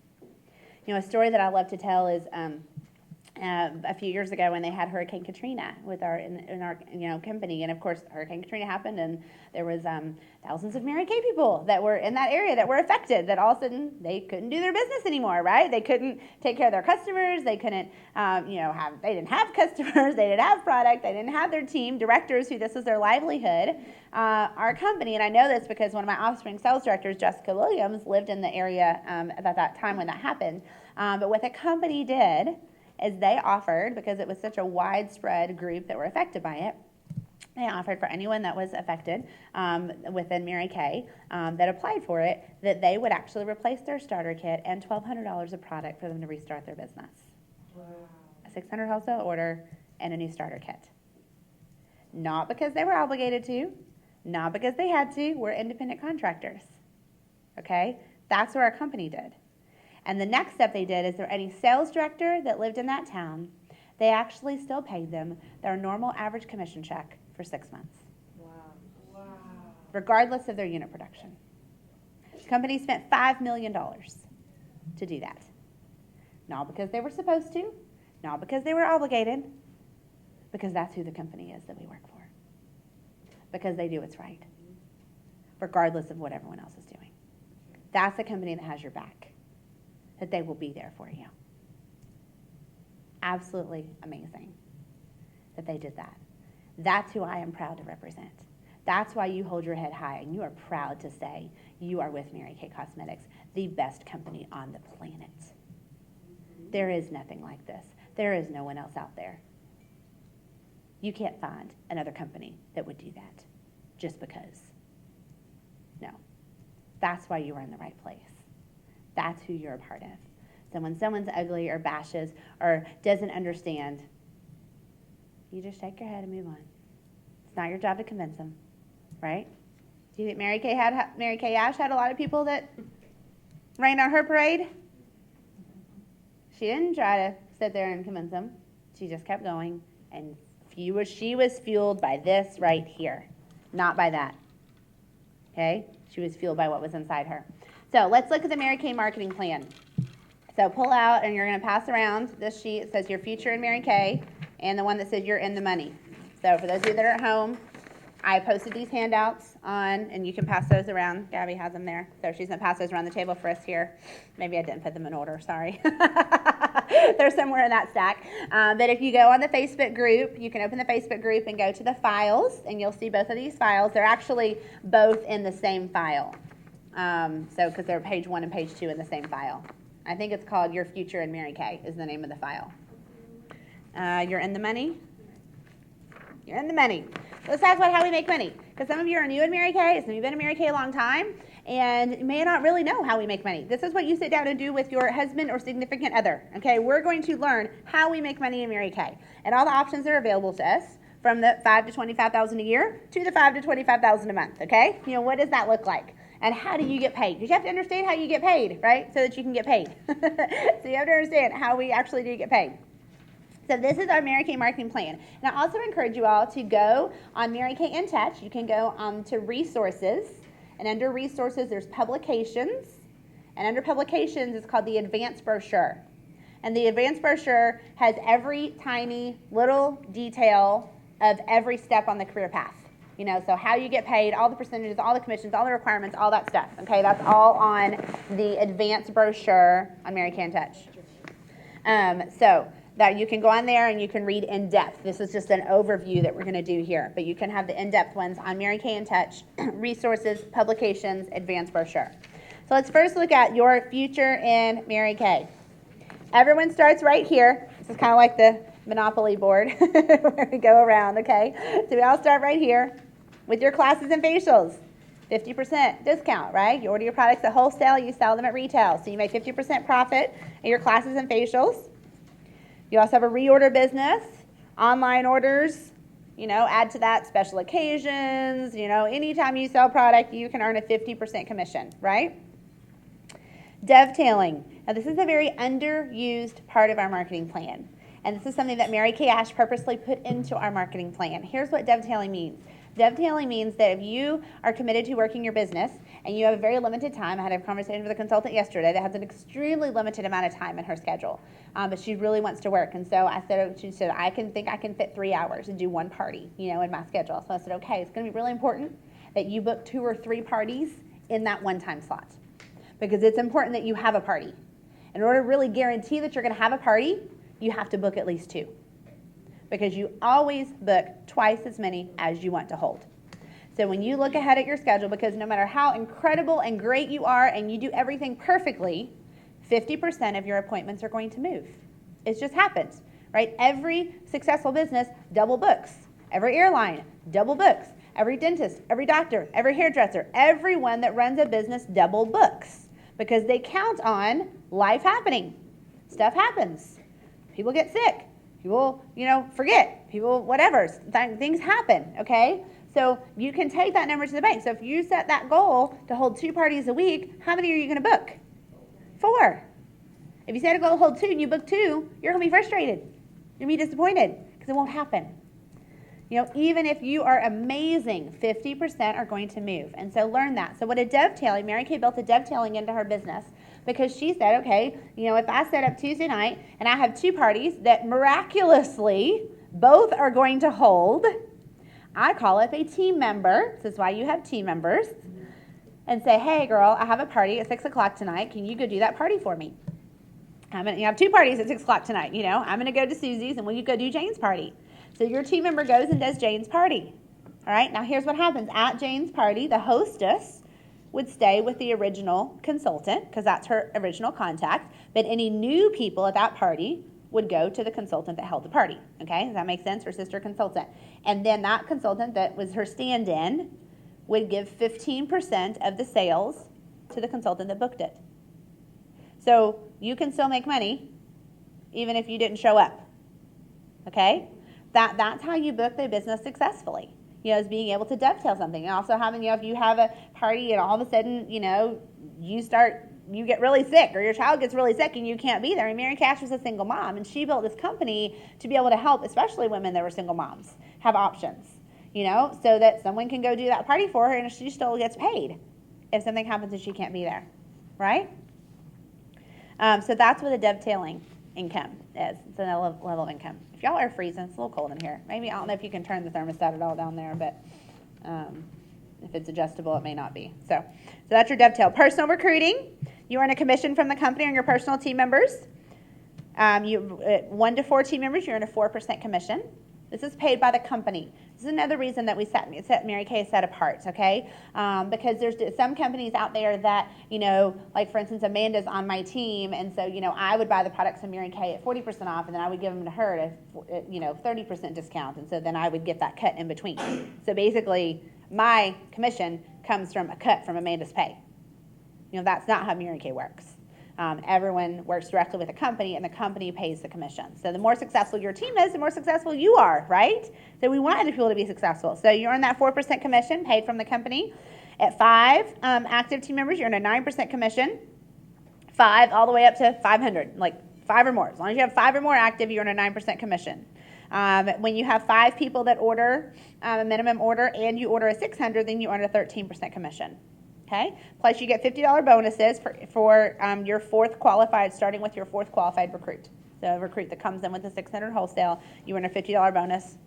A story that I love to tell is a few years ago when they had Hurricane Katrina with in our company, and of course Hurricane Katrina happened, and there was thousands of Mary Kay people that were in that area that were affected. That all of a sudden they couldn't do their business anymore, right? They couldn't take care of their customers. They couldn't, they didn't have customers. They didn't have product. They didn't have their team directors who this was their livelihood. Our company, and I know this because one of my offspring sales directors, Jessica Williams, lived in the area at that time when that happened. But what the company did is they offered, because it was such a widespread group that were affected by it, they offered for anyone that was affected within Mary Kay that applied for it, that they would actually replace their starter kit and $1,200 of product for them to restart their business. Wow. A $600 wholesale order and a new starter kit. Not because they were obligated to, not because they had to. We're independent contractors. Okay? That's what our company did. And the next step they did is there any sales director that lived in that town, they actually still paid them their normal average commission check for 6 months. Wow. Wow. Regardless of their unit production. The company spent $5 million to do that. Not because they were supposed to, not because they were obligated, because that's who the company is that we work for. Because they do what's right, regardless of what everyone else is doing. That's a company that has your back, that they will be there for you. Absolutely amazing that they did that. That's who I am proud to represent. That's why you hold your head high and you are proud to say you are with Mary Kay Cosmetics, the best company on the planet. There is nothing like this. There is no one else out there. You can't find another company that would do that just because. No. That's why you are in the right place. That's who you're a part of. So when someone's ugly or bashes or doesn't understand, you just shake your head and move on. It's not your job to convince them, right? Do you think Mary Kay Ash had a lot of people that rained on her parade? She didn't try to sit there and convince them. She just kept going, and she was fueled by this right here, not by that. Okay? She was fueled by what was inside her. So let's look at the Mary Kay marketing plan. So pull out, and you're going to pass around this sheet. It says your future in Mary Kay, and the one that says you're in the money. So for those of you that are at home, I posted these handouts on, and you can pass those around. Gabby has them there. So she's going to pass those around the table for us here. Maybe I didn't put them in order, sorry. They're somewhere in that stack. But if you go on the Facebook group, you can open the Facebook group and go to the files, and you'll see both of these files. They're actually both in the same file. Because they're page 1 and page 2 in the same file. I think it's called Your Future in Mary Kay is the name of the file. You're in the money? You're in the money. Let's talk about how we make money. Because some of you are new in Mary Kay, some of you have been in Mary Kay a long time, and you may not really know how we make money. This is what you sit down and do with your husband or significant other. Okay, we're going to learn how we make money in Mary Kay and all the options that are available to us, from the $5,000 to $25,000 a year to the $5,000 to $25,000 a month. Okay, what does that look like? And how do you get paid? Because you have to understand how you get paid, right? So that you can get paid. So you have to understand how we actually do get paid. So this is our Mary Kay marketing plan. And I also encourage you all to go on Mary Kay In Touch. You can go to resources. And under resources, there's publications. And under publications, it's called the advanced brochure. And the advanced brochure has every tiny little detail of every step on the career path. So how you get paid, all the percentages, all the commissions, all the requirements, all that stuff. Okay, that's all on the advanced brochure on Mary Kay In Touch. So that you can go on there and you can read in depth. This is just an overview that we're going to do here, but you can have the in-depth ones on Mary Kay In Touch, resources, publications, advanced brochure. So let's first look at Your Future in Mary Kay. Everyone starts right here. This is kind of like the Monopoly board where we go around, okay? So we all start right here with your classes and facials. 50% discount, right? You order your products at wholesale, you sell them at retail. So you make 50% profit in your classes and facials. You also have a reorder business, online orders, add to that special occasions, anytime you sell product, you can earn a 50% commission, right? Dovetailing. Now this is a very underused part of our marketing plan. And this is something that Mary Kay Ash purposely put into our marketing plan. Here's what dovetailing means. Dovetailing means that if you are committed to working your business and you have a very limited time, I had a conversation with a consultant yesterday that has an extremely limited amount of time in her schedule, but she really wants to work. And so she said, I can fit 3 hours and do one party, in my schedule. So I said, okay, it's going to be really important that you book 2 or 3 parties in that one-time slot, because it's important that you have a party. In order to really guarantee that you're going to have a party, you have to book at least 2. Because you always book twice as many as you want to hold. So when you look ahead at your schedule, because no matter how incredible and great you are and you do everything perfectly, 50% of your appointments are going to move. It just happens, right? Every successful business double books. Every airline double books. Every dentist, every doctor, every hairdresser, everyone that runs a business double books, because they count on life happening. Stuff happens. People get sick. People, forget. People, whatever. Things happen, okay? So you can take that number to the bank. So if you set that goal to hold 2 parties a week, how many are you going to book? 4. If you set a goal to hold 2 and you book 2, you're going to be frustrated. You're going to be disappointed because it won't happen. Even if you are amazing, 50% are going to move. And so learn that. So what a dovetailing, Mary Kay built a dovetailing into her business, because she said, okay, if I set up Tuesday night and I have 2 parties that miraculously both are going to hold, I call up a team member. This is why you have team members. And say, hey, girl, I have a party at 6 o'clock tonight. Can you go do that party for me? You have 2 parties at 6 o'clock tonight. I'm going to go to Susie's, and will you go do Jane's party? So your team member goes and does Jane's party. All right, now here's what happens. At Jane's party, the hostess would stay with the original consultant, because that's her original contact, but any new people at that party would go to the consultant that held the party. Okay, does that make sense? Her sister consultant. And then that consultant that was her stand-in would give 15% of the sales to the consultant that booked it. So you can still make money even if you didn't show up. Okay? That's how you book the business successfully. Is being able to dovetail something. And also having, if you have a party and all of a sudden, you get really sick, or your child gets really sick and you can't be there. And Mary Cash was a single mom, and she built this company to be able to help, especially women that were single moms, have options, so that someone can go do that party for her and she still gets paid if something happens and she can't be there, right? So that's what a dovetailing income is. It's another level of income. If y'all are freezing, it's a little cold in here. Maybe, I don't know if you can turn the thermostat at all down there, but if it's adjustable, it may not be. So that's your dovetail. Personal recruiting. You earn a commission from the company on your personal team members. 1 to 4 team members, you earn a 4% commission. This is paid by the company. This is another reason that we set Mary Kay set apart, okay? Because there's some companies out there that, like for instance, Amanda's on my team, and so, I would buy the products from Mary Kay at 40% off, and then I would give them to her at 30% discount, and so then I would get that cut in between. So basically, my commission comes from a cut from Amanda's pay. That's not how Mary Kay works. Everyone works directly with a company, and the company pays the commission. So the more successful your team is, the more successful you are, right? So we want other people to be successful. So you earn that 4% commission paid from the company. At 5 active team members, you earn a 9% commission. 5 all the way up to 500, like 5 or more. As long as you have 5 or more active, you earn a 9% commission. When you have 5 people that order a minimum order and you order a 600, then you earn a 13% commission. Okay? Plus you get $50 bonuses for your fourth qualified, starting with your fourth qualified recruit. So a recruit that comes in with a 600 wholesale, you earn a $50 bonus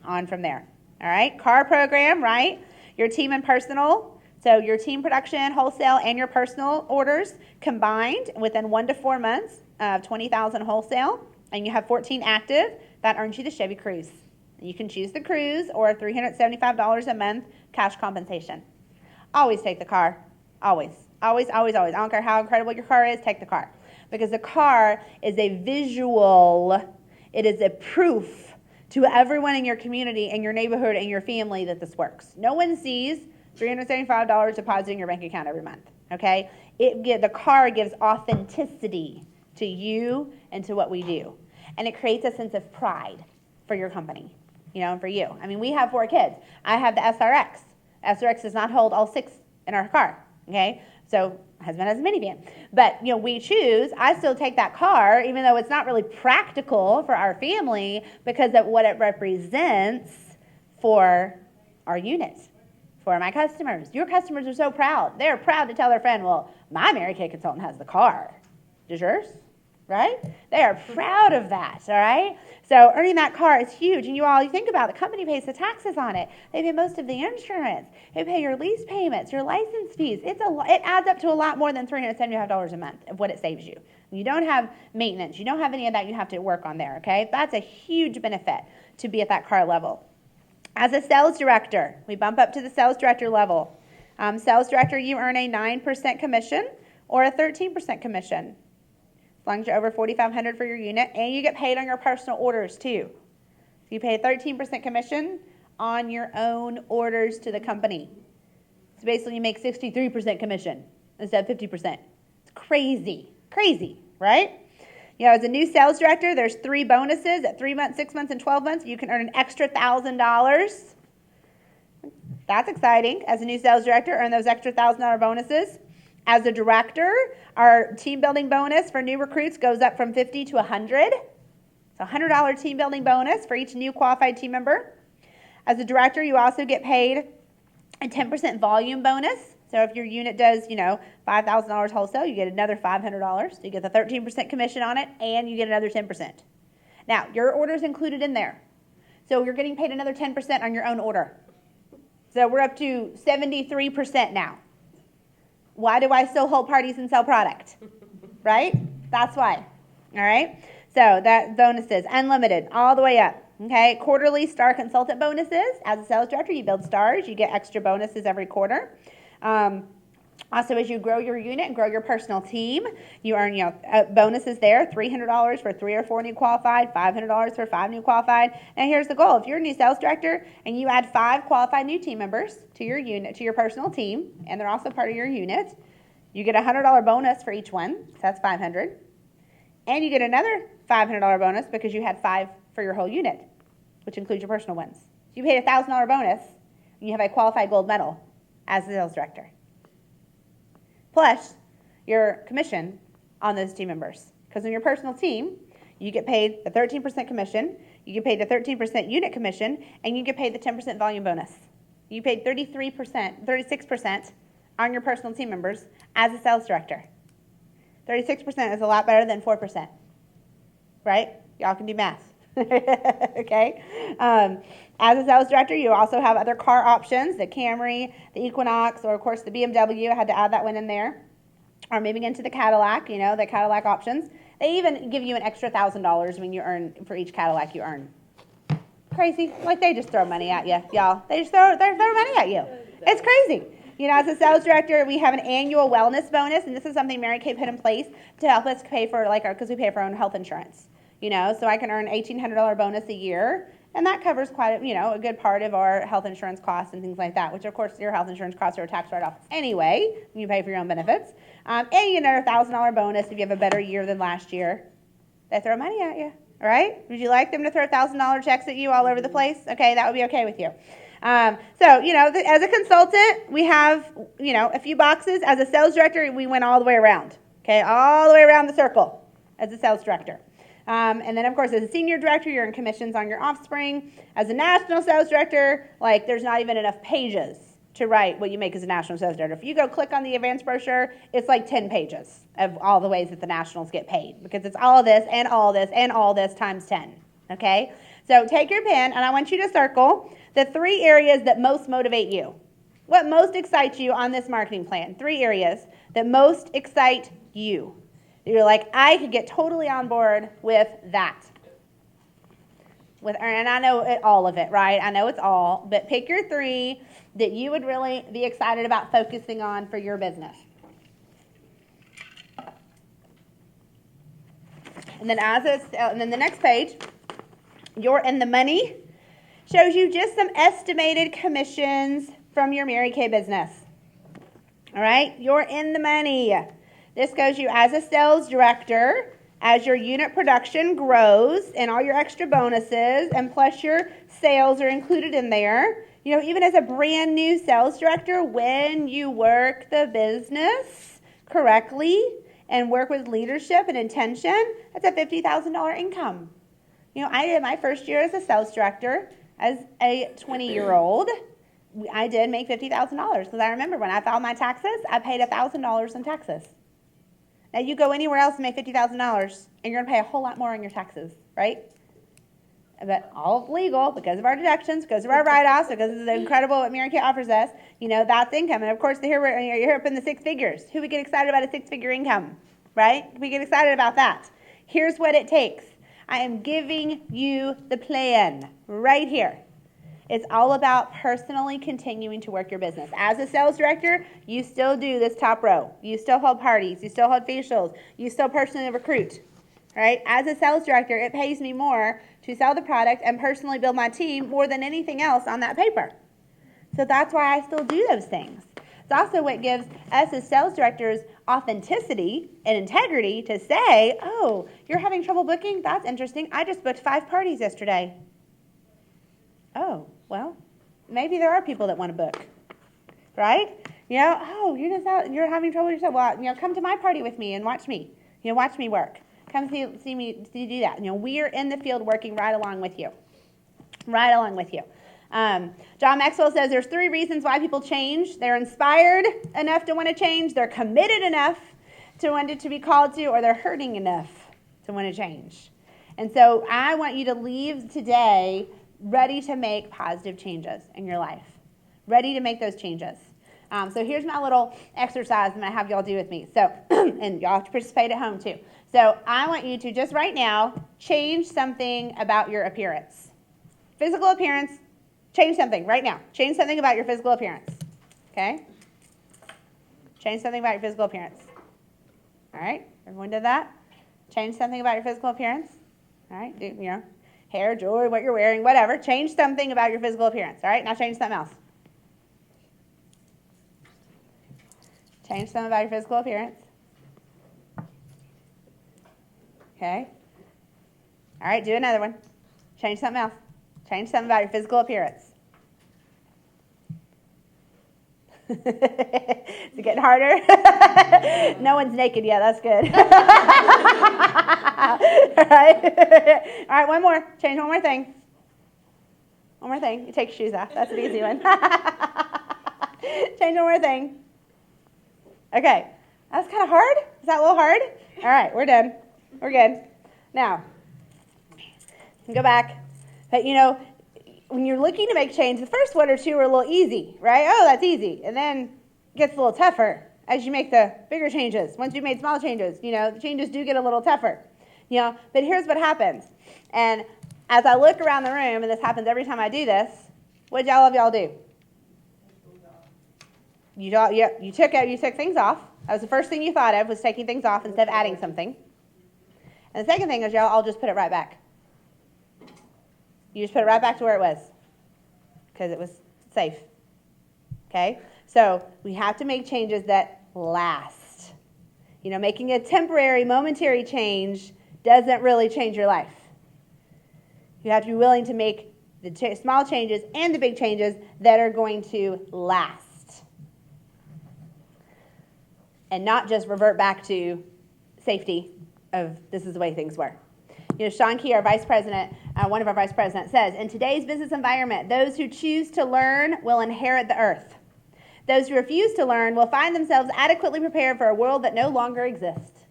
on from there. All right? Car program, right? Your team and personal. So your team production, wholesale, and your personal orders combined within 1 to 4 months of 20,000 wholesale, and you have 14 active, that earns you the Chevy Cruze. You can choose the Cruze or $375 a month cash compensation. Always take the car. Always. Always, always, always. I don't care how incredible your car is, take the car. Because the car is a visual, it is a proof to everyone in your community and your neighborhood and your family that this works. No one sees $375 deposited in your bank account every month. Okay? The car gives authenticity to you and to what we do. And it creates a sense of pride for your company, and for you. I mean, we have 4 kids. I have the SRX. SRX does not hold all 6 in our car, okay? So husband has a minivan. But, we choose, I still take that car, even though it's not really practical for our family because of what it represents for our unit, for my customers. Your customers are so proud. They're proud to tell their friend, well, my Mary Kay consultant has the car. Does yours? Right? They are proud of that, all right? So earning that car is huge. And you think about it, the company pays the taxes on it. They pay most of the insurance. They pay your lease payments, your license fees. It adds up to a lot more than $375 a month of what it saves you. You don't have maintenance. You don't have any of that you have to work on there, okay? That's a huge benefit to be at that car level. As a sales director, we bump up to the sales director level. Sales director, you earn a 9% commission or a 13% commission. As long as you're over $4,500 for your unit, and you get paid on your personal orders too. So you pay a 13% commission on your own orders to the company. So basically you make 63% commission instead of 50%. It's crazy, right? As a new sales director, there's 3 bonuses at 3 months, 6 months, and 12 months. You can earn an extra $1,000. That's exciting. As a new sales director, earn those extra $1,000 bonuses. As a director, our team building bonus for new recruits goes up from $50 to $100. It's a $100 team building bonus for each new qualified team member. As a director, you also get paid a 10% volume bonus. So if your unit does, $5,000 wholesale, you get another $500. So you get the 13% commission on it, and you get another 10%. Now, your order is included in there. So you're getting paid another 10% on your own order. So we're up to 73% now. Why do I still hold parties and sell product? Right? That's why. All right? So that bonuses, unlimited, all the way up. Okay? Quarterly star consultant bonuses. As a sales director, you build stars. You get extra bonuses every quarter. Also, as you grow your unit and grow your personal team, you earn bonuses there, $300 for 3 or 4 new qualified, $500 for 5 new qualified. And here's the goal. If you're a new sales director and you add 5 qualified new team members to your unit, to your personal team, and they're also part of your unit, you get a $100 bonus for each one, so that's $500. And you get another $500 bonus because you had 5 for your whole unit, which includes your personal ones. So you paid a $1,000 bonus, and you have a qualified gold medal as the sales director. Plus your commission on those team members. Because in your personal team, you get paid the 13% commission, you get paid the 13% unit commission, and you get paid the 10% volume bonus. You paid 36% on your personal team members as a sales director. 36% is a lot better than 4%. Right? Y'all can do math. Okay? As a sales director, you also have other car options, the Camry, the Equinox, or of course the BMW. I had to add that one in there. Or moving into the Cadillac, the Cadillac options. They even give you an extra $1,000 when you earn, for each Cadillac you earn. Crazy. Like they just throw money at you, y'all. They throw money at you. It's crazy. You know, as a sales director, we have an annual wellness bonus, and this is something Mary Kay put in place to help us pay for because we pay for our own health insurance. You know, so I can earn $1,800 bonus a year, and that covers quite a good part of our health insurance costs and things like that. Which of course your health insurance costs are a tax write-off anyway when you pay for your own benefits. And you get another $1,000 bonus if you have a better year than last year. They throw money at you. All right? Would you like them to throw $1,000 checks at you all over the place? Okay, that would be okay with you. So, as a consultant, we have, a few boxes. As a sales director, we went all the way around. Okay, all the way around the circle as a sales director. And then, of course, as a senior director, you're in commissions on your offspring. As a national sales director, there's not even enough pages to write what you make as a national sales director. If you go click on the advanced brochure, it's 10 pages of all the ways that the nationals get paid, because it's all this and all this and all this times 10, okay? So take your pen, and I want you to circle the 3 areas that most motivate you. What most excites you on this marketing plan? 3 areas that most excite you. You're like, I could get totally on board with that. And I know all of it, right? I know it's all, but pick your 3 that you would really be excited about focusing on for your business. And then and then the next page, you're in the money, shows you just some estimated commissions from your Mary Kay business. All right, you're in the money. This goes you as a sales director, as your unit production grows and all your extra bonuses and plus your sales are included in there. Even as a brand new sales director, when you work the business correctly and work with leadership and intention, that's a $50,000 income. I did my first year as a sales director as a 20-year-old. I did make $50,000 because I remember when I filed my taxes, I paid $1,000 in taxes. Now, you go anywhere else and make $50,000, and you're going to pay a whole lot more on your taxes, right? But all legal, because of our deductions, because of our write-offs, because of the incredible what Mary Kay offers us, that's income. And, of course, you're up in the 6 figures. Who would get excited about a 6-figure income, right? We get excited about that. Here's what it takes. I am giving you the plan right here. It's all about personally continuing to work your business. As a sales director, you still do this top row. You still hold parties. You still hold facials. You still personally recruit. Right? As a sales director, it pays me more to sell the product and personally build my team more than anything else on that paper. So that's why I still do those things. It's also what gives us as sales directors authenticity and integrity to say, oh, you're having trouble booking? That's interesting. I just booked 5 parties yesterday. Oh, well, maybe there are people that want to book, right? Oh, you're having trouble yourself. Well, come to my party with me and watch me. Watch me work. Come see me do that. We're in the field working right along with you. Right along with you. John Maxwell says there's 3 reasons why people change. They're inspired enough to want to change, they're committed enough to want it to be called to, or they're hurting enough to want to change. And so I want you to leave today ready to make positive changes in your life. Ready to make those changes. So here's my little exercise I'm going to have y'all do with me. So, and y'all have to participate at home too. So I want you to just right now change something about your appearance. Physical appearance, change something right now. Change something about your physical appearance. Okay? Change something about your physical appearance. All right? Everyone did that? Change something about your physical appearance. All right? Hair, jewelry, what you're wearing, whatever. Change something about your physical appearance. All right? Now change something else. Change something about your physical appearance. Okay? All right, do another one. Change something else. Change something about your physical appearance. Is it getting harder? No one's naked yet. That's good. All right. All right, one more. Change one more thing. One more thing. You take your shoes off. That's an easy one. Change one more thing. Okay. That's kind of hard. Is that a little hard? All right, we're done. We're good. Now, go back. But, when you're looking to make change, the first 1 or 2 are a little easy, right? Oh, that's easy. And then it gets a little tougher as you make the bigger changes. Once you've made small changes, the changes do get a little tougher. But here's what happens. And as I look around the room, and this happens every time I do this, what did all of y'all do? You took things off. That was the first thing you thought of, was taking things off instead of adding something. And the second thing is y'all all just put it right back. You just put it right back to where it was because it was safe. Okay? So we have to make changes that last. Making a temporary, momentary change doesn't really change your life. You have to be willing to make the small changes and the big changes that are going to last. And not just revert back to safety of this is the way things were. Sean Key, our vice president, one of our vice presidents, says, in today's business environment, those who choose to learn will inherit the earth. Those who refuse to learn will find themselves adequately prepared for a world that no longer exists.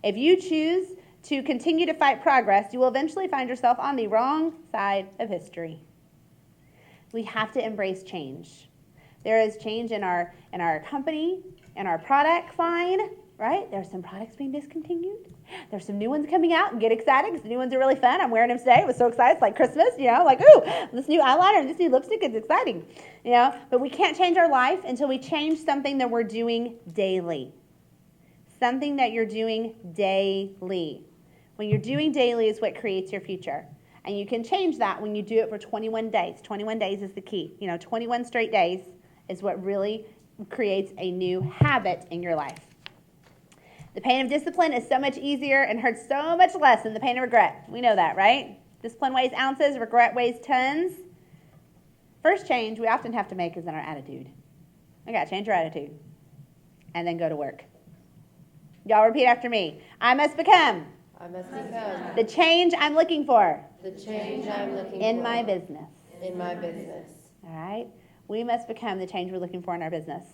If you choose to continue to fight progress, you will eventually find yourself on the wrong side of history. We have to embrace change. There is change in our company, in our product line, right? There's some products being discontinued. There's some new ones coming out, and get excited because the new ones are really fun. I'm wearing them today. I was so excited. It's like Christmas, like, ooh, this new eyeliner and this new lipstick is exciting, But we can't change our life until we change something that we're doing daily. Something that you're doing daily. When you're doing daily is what creates your future. And you can change that when you do it for 21 days. 21 days is the key. 21 straight days is what really creates a new habit in your life. The pain of discipline is so much easier and hurts so much less than the pain of regret. We know that, right? Discipline weighs ounces, regret weighs tons. First change we often have to make is in our attitude. We got to change our attitude and then go to work. Y'all repeat after me. I must become the change I'm looking for. The change I'm looking in for. my business. In my business. All right? We must become the change we're looking for in our business.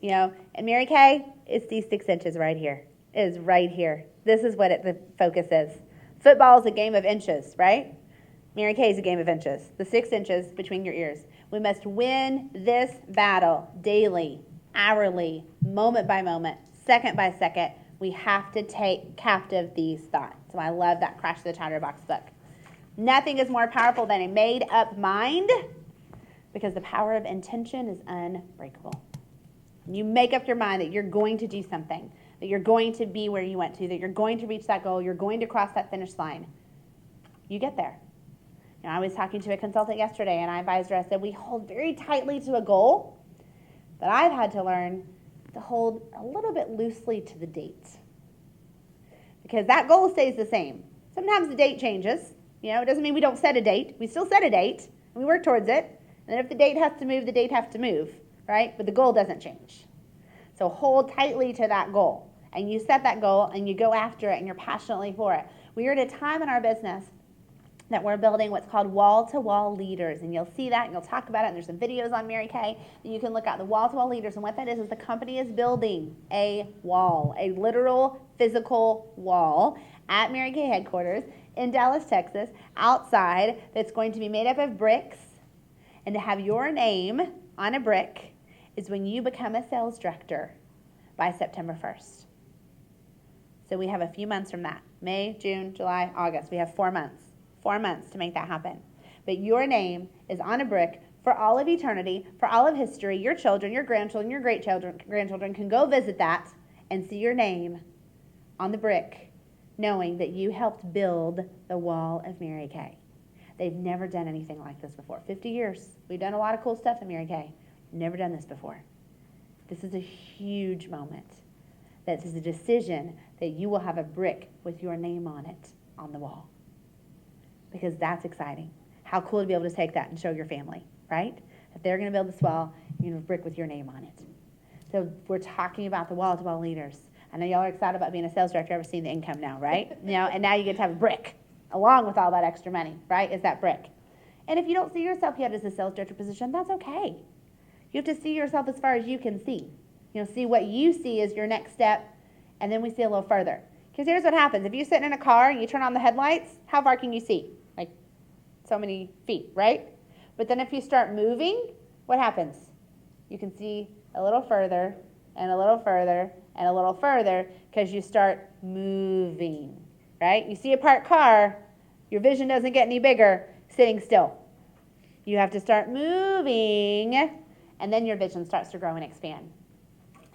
And Mary Kay, it's these 6 inches right here. It is right here. This is what the focus is. Football is a game of inches, right? Mary Kay is a game of inches. The 6 inches between your ears. We must win this battle daily, hourly, moment by moment, second by second. We have to take captive these thoughts. So I love that Crash the Chatterbox book. Nothing is more powerful than a made-up mind because the power of intention is unbreakable. You make up your mind that you're going to do something, that you're going to be where you went to, that you're going to reach that goal, you're going to cross that finish line. You get there. I was talking to a consultant yesterday, and I advised her, I said, we hold very tightly to a goal, but I've had to learn to hold a little bit loosely to the date. Because that goal stays the same. Sometimes the date changes. It doesn't mean we don't set a date. We still set a date, and we work towards it. And if the date has to move, the date has to move, right? But the goal doesn't change. So hold tightly to that goal. And you set that goal, and you go after it, and you're passionately for it. We are at a time in our business that we're building what's called wall-to-wall leaders. And you'll see that, and you'll talk about it, and there's some videos on Mary Kay that you can look at, the wall-to-wall leaders. And what that is the company is building a wall, a literal physical wall at Mary Kay headquarters in Dallas, Texas, outside, that's going to be made up of bricks. And to have your name on a brick is when you become a sales director by September 1st. So we have a few months from that. May, June, July, August. We have 4 months. 4 months to make that happen. But your name is on a brick for all of eternity, for all of history. Your children, your grandchildren, your great-grandchildren can go visit that and see your name on the brick, knowing that you helped build the wall of Mary Kay. They've never done anything like this before. 50 years. We've done a lot of cool stuff in Mary Kay. Never done this before. This is a huge moment. This is a decision that you will have a brick with your name on it on the wall. Because that's exciting. How cool to be able to take that and show your family, right? If they're going to build this wall, you're going to have a brick with your name on it. So we're talking about the wall-to-wall leaders. I know y'all are excited about being a sales director. I've seen the income now, right? And now you get to have a brick along with all that extra money, right? Is that brick. And if you don't see yourself yet as a sales director position, that's okay. You have to see yourself as far as you can see. See what you see as your next step, and then we see a little further. Because here's what happens. If you're sitting in a car and you turn on the headlights, how far can you see? Like so many feet, right? But then if you start moving, what happens? You can see a little further and a little further and a little further because you start moving, right? You see a parked car, Your vision doesn't get any bigger sitting still. You have to start moving, and then your vision starts to grow and expand.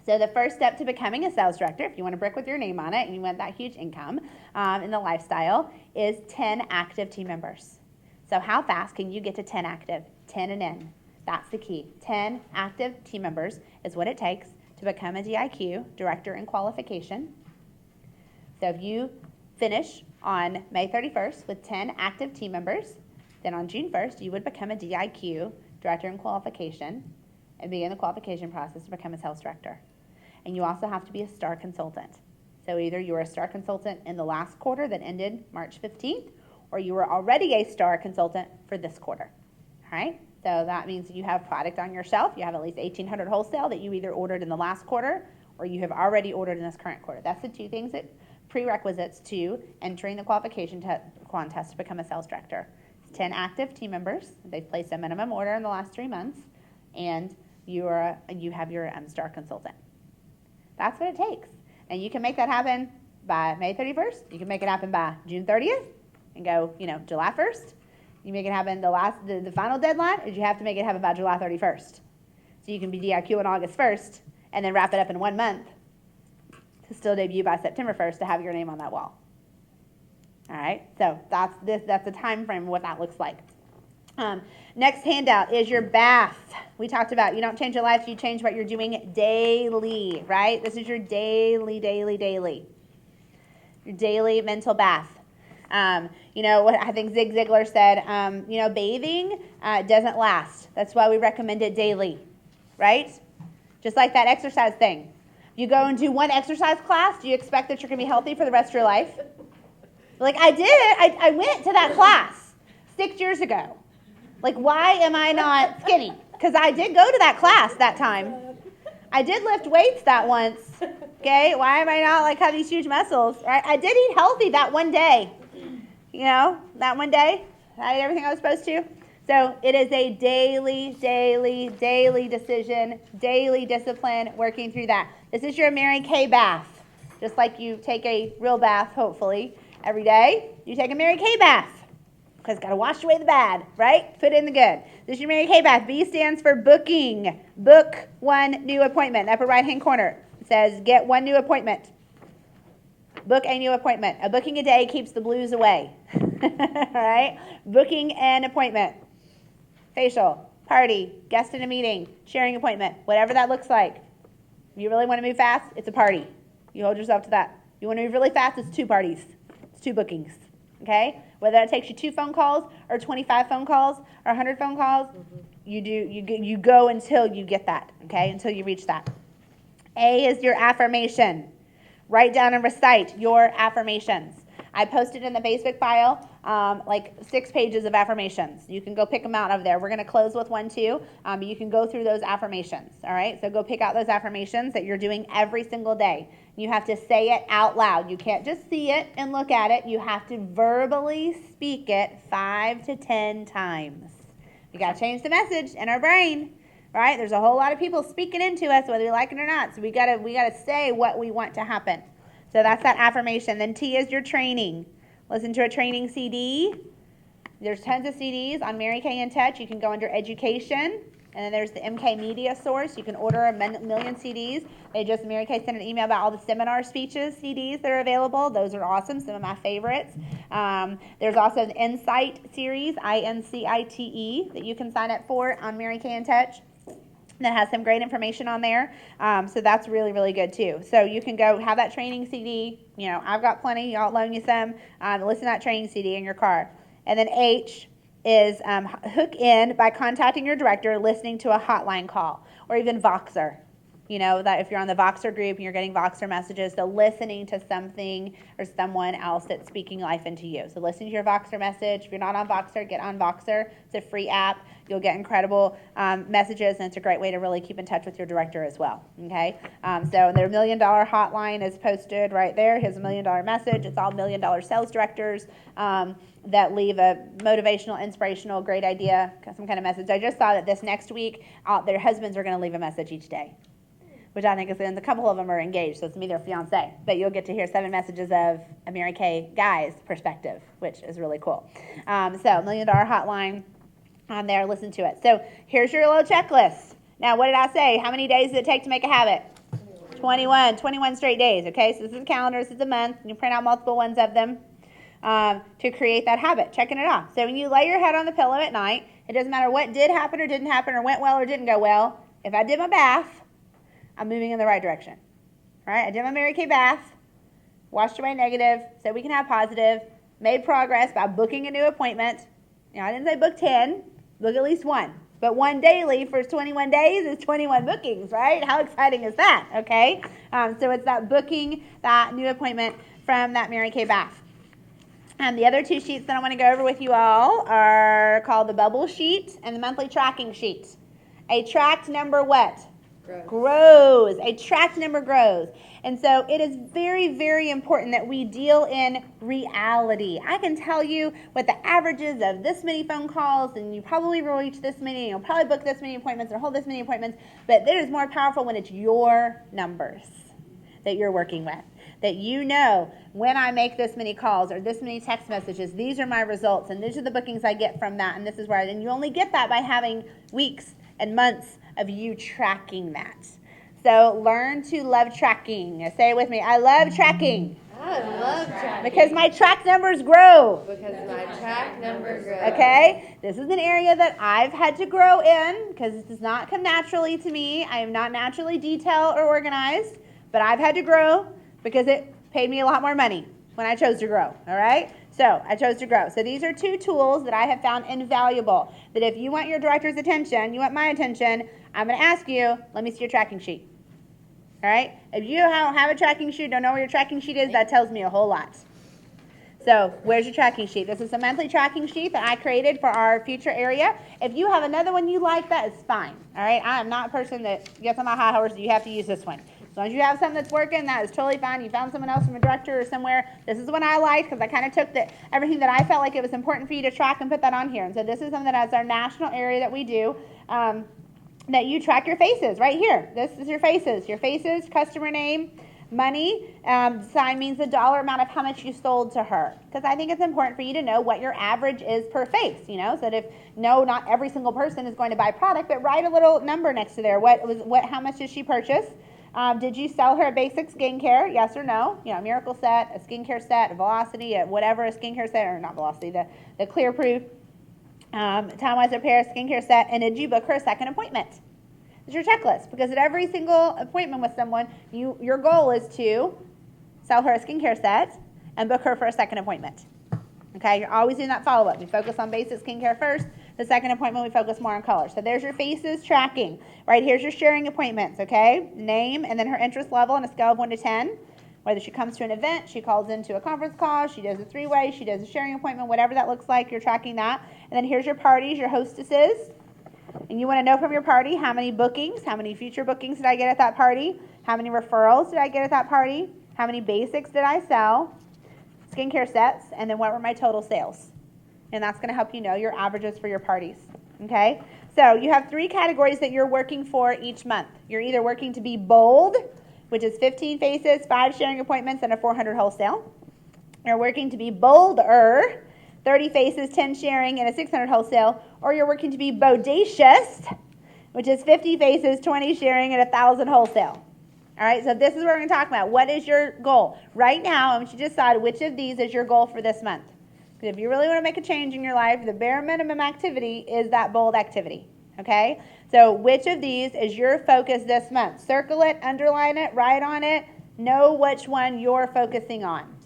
So the first step to becoming a sales director, if you want a brick with your name on it and you want that huge income in the lifestyle, is 10 active team members. So how fast can you get to 10 active? 10 and in. That's the key. 10 active team members is what it takes to become a DIQ, Director in Qualification. So if you finish on May 31st with 10 active team members, then on June 1st, you would become a DIQ, Director in Qualification, and begin the qualification process to become a sales director. And you also have to be a STAR consultant. So either you were a STAR consultant in the last quarter that ended March 15th, or you were already a STAR consultant for this quarter. All right? So that means you have product on your shelf. You have at least 1,800 wholesale that you either ordered in the last quarter or you have already ordered in this current quarter. That's the two things that prerequisites to entering the qualification test to become a sales director. 10 active team members. They've placed a minimum order in the last 3 months, and you have your STAR consultant. That's what it takes. And you can make that happen by May 31st. You can make it happen by June 30th and go, July 1st. You make it happen the final deadline is you have to make it happen by July 31st. So you can be DIQ on August 1st and then wrap it up in 1 month to still debut by September 1st to have your name on that wall. All right, so that's the time frame of what that looks like. Next handout is your bath. We talked about you don't change your life, you change what you're doing daily, right? This is your daily. Your daily mental bath. What I think Zig Ziglar said, bathing doesn't last. That's why we recommend it daily, right? Just like that exercise thing. You go and do one exercise class, do you expect that you're going to be healthy for the rest of your life? Like I did. I went to that class 6 years ago. Like, why am I not skinny? Because I did go to that class that time. I did lift weights that once. Okay, why am I not have these huge muscles? Right? I did eat healthy that one day. That one day. I ate everything I was supposed to. So it is a daily decision, daily discipline, working through that. This is your Mary Kay bath. Just like you take a real bath, hopefully, every day, you take a Mary Kay bath. Because got to wash away the bad, right? Put in the good. This is your Mary Kay bath. B stands for booking. Book one new appointment. Upper right-hand corner. It says get one new appointment. Book a new appointment. A booking a day keeps the blues away. All right? Booking an appointment. Facial, party, guest in a meeting, sharing appointment, whatever that looks like. If you really want to move fast, it's a party. You hold yourself to that. You want to move really fast, it's 2 parties. It's 2 bookings. Okay? Whether that takes you 2 phone calls or 25 phone calls or 100 phone calls, you go until you get that, okay? Until you reach that. A is your affirmation. Write down and recite your affirmations. I posted in the Facebook file 6 pages of affirmations. You can go pick them out of there. We're going to close with one too, but you can go through those affirmations, all right? So go pick out those affirmations that you're doing every single day. You have to say it out loud. You can't just see it and look at it. You have to verbally speak it 5 to 10 times. We got to change the message in our brain, right? There's a whole lot of people speaking into us, whether we like it or not. So we got to say what we want to happen. So that's that affirmation. Then T is your training. Listen to a training CD. There's tons of CDs on Mary Kay in Touch. You can go under education. And then there's the MK Media Source. You can order a million CDs. Mary Kay sent an email about all the seminar speeches CDs that are available. Those are awesome, some of my favorites. There's also the Insight series, INCITE, that you can sign up for on Mary Kay in Touch. That has some great information on there. So that's really, really good too. So you can go have that training CD. I've got plenty. I'll loan you some. Listen to that training CD in your car. And then H is hook in by contacting your director, listening to a hotline call, or even Voxer. That if you're on the Voxer group and you're getting Voxer messages, so listening to something or someone else that's speaking life into you. So listen to your Voxer message. If you're not on Voxer, get on Voxer. It's a free app. You'll get incredible messages, and it's a great way to really keep in touch with your director as well. Okay, so their $1 million hotline is posted right there. Here's a $1 million message. It's all $1 million sales directors that leave a motivational, inspirational, great idea, some kind of message. I just saw that this next week, their husbands are going to leave a message each day. which I think is, and a couple of them are engaged, so it's me, their fiance. But you'll get to hear 7 messages of a Mary Kay guy's perspective, which is really cool. So $1 Million Hotline on there, listen to it. So here's your little checklist. Now, what did I say? How many days does it take to make a habit? 21 straight days, okay? So this is a calendar, this is a month, and you print out multiple ones of them to create that habit, checking it off. So when you lay your head on the pillow at night, it doesn't matter what did happen or didn't happen or went well or didn't go well. If I did my bath, I'm moving in the right direction. All right, I did my Mary Kay bath, washed away negative, so we can have positive, made progress by booking a new appointment. You know, I didn't say book 10, book at least 1. But 1 daily for 21 days is 21 bookings, right? How exciting is that, okay? So it's that booking that new appointment from that Mary Kay bath. The other 2 sheets that I want to go over with you all are called the bubble sheet and the monthly tracking sheet. A tracked number what? Grows. A tracked number grows. And so it is very, very important that we deal in reality. I can tell you what the averages of this many phone calls, and you probably will reach this many, and you'll probably book this many appointments or hold this many appointments, but it is more powerful when it's your numbers that you're working with. That you know, when I make this many calls or this many text messages, these are my results, and these are the bookings I get from that, and this is where and you only get that by having weeks and months of you tracking that. So learn to love tracking. Say it with me. I love tracking. I love tracking. Because my track numbers grow. Because my track number grows. Okay? This is an area that I've had to grow in because this does not come naturally to me. I am not naturally detailed or organized, but I've had to grow because it paid me a lot more money when I chose to grow. All right? So I chose to grow. So these are 2 tools that I have found invaluable. That if you want your director's attention, you want my attention, I'm going to ask you, let me see your tracking sheet. All right? If you don't have a tracking sheet, don't know where your tracking sheet is, that tells me a whole lot. So where's your tracking sheet? This is a monthly tracking sheet that I created for our future area. If you have another one you like, that is fine. All right? I am not a person that gets on my high horse. You have to use this one. As long as you have something that's working, that is totally fine. You found someone else from a director or somewhere. This is one I liked because I kind of took everything that I felt like it was important for you to track and put that on here. And so this is something that is our national area that we do. That you track your faces right here. This is your faces. Your faces, customer name, money. Sign means the dollar amount of how much you sold to her. Because I think it's important for you to know what your average is per face. You know, so that not every single person is going to buy product, but write a little number next to there. How much did she purchase? Did you sell her a basic skincare? Yes or no? You know, a Miracle set, a skincare set, a Velocity, a skincare set, or not Velocity, the Clear Proof. Time-wise repair, skincare set, and did you book her a second appointment? It's your checklist, because at every single appointment with someone, your goal is to sell her a skincare set and book her for a second appointment. Okay, you're always doing that follow-up. We focus on basic skincare first. The second appointment, we focus more on color. So there's your faces tracking. Right, here's your sharing appointments, okay? Name, and then her interest level on a scale of 1 to 10. Whether she comes to an event, she calls into a conference call, she does a 3-way, she does a sharing appointment, whatever that looks like, you're tracking that. And then here's your parties, your hostesses. And you want to know from your party how many bookings, how many future bookings did I get at that party? How many referrals did I get at that party? How many basics did I sell? Skincare sets, and then what were my total sales? And that's going to help you know your averages for your parties. Okay? So you have 3 categories that you're working for each month. You're either working to be bold, which is 15 faces, 5 sharing appointments, and a 400 wholesale. You're working to be bolder, 30 faces, 10 sharing, and a 600 wholesale. Or you're working to be bodacious, which is 50 faces, 20 sharing, and 1,000 wholesale. All right, so this is what we're going to talk about. What is your goal? Right now, I want you to decide which of these is your goal for this month. Because if you really want to make a change in your life, the bare minimum activity is that bold activity. Okay? So which of these is your focus this month? Circle it, underline it, write on it. Know which one you're focusing on.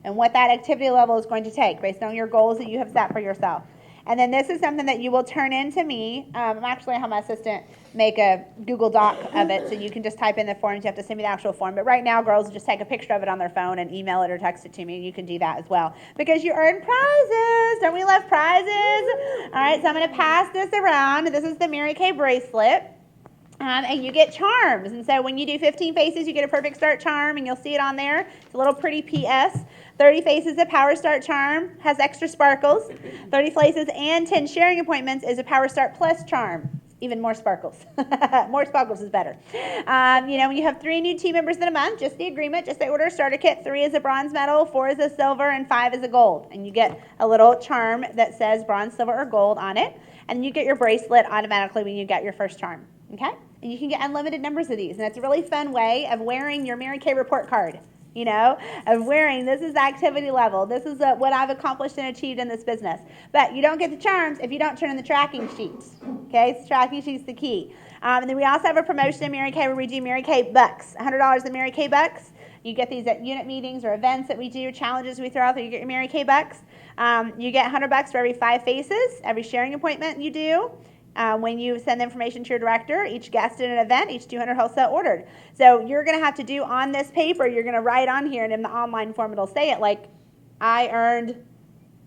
And what that activity level is going to take based on your goals that you have set for yourself. And then this is something that you will turn in to me. I'm actually going to have my assistant make a Google Doc of it, so you can just type in the forms. You have to send me the actual form. But right now, girls just take a picture of it on their phone and email it or text it to me, and you can do that as well. Because you earn prizes. Don't we love prizes? All right, so I'm going to pass this around. This is the Mary Kay bracelet. And you get charms. And so when you do 15 faces, you get a Perfect Start charm, and you'll see it on there. It's a little pretty PS. 30 faces, a Power Start charm, has extra sparkles. 30 faces and 10 sharing appointments is a Power Start Plus charm. Even more sparkles. More sparkles is better. When you have 3 new team members in a month, just the agreement, just the order a starter kit. 3 is a bronze medal, 4 is a silver, and 5 is a gold. And you get a little charm that says bronze, silver, or gold on it. And you get your bracelet automatically when you get your first charm. Okay? And you can get unlimited numbers of these. And it's a really fun way of wearing your Mary Kay report card. Of wearing, this is the activity level. This is what I've accomplished and achieved in this business. But you don't get the charms if you don't turn in the tracking sheets. Okay, so tracking sheet's the key. And then we also have a promotion in Mary Kay where we do Mary Kay Bucks, $100 in Mary Kay Bucks. You get these at unit meetings or events that we do, challenges we throw out there. You get your Mary Kay Bucks. You get $100 for every 5 faces, every sharing appointment you do. When you send the information to your director, each guest in an event, each 200 wholesale ordered. So you're going to have to do on this paper, you're going to write on here, and in the online form it'll say it like, I earned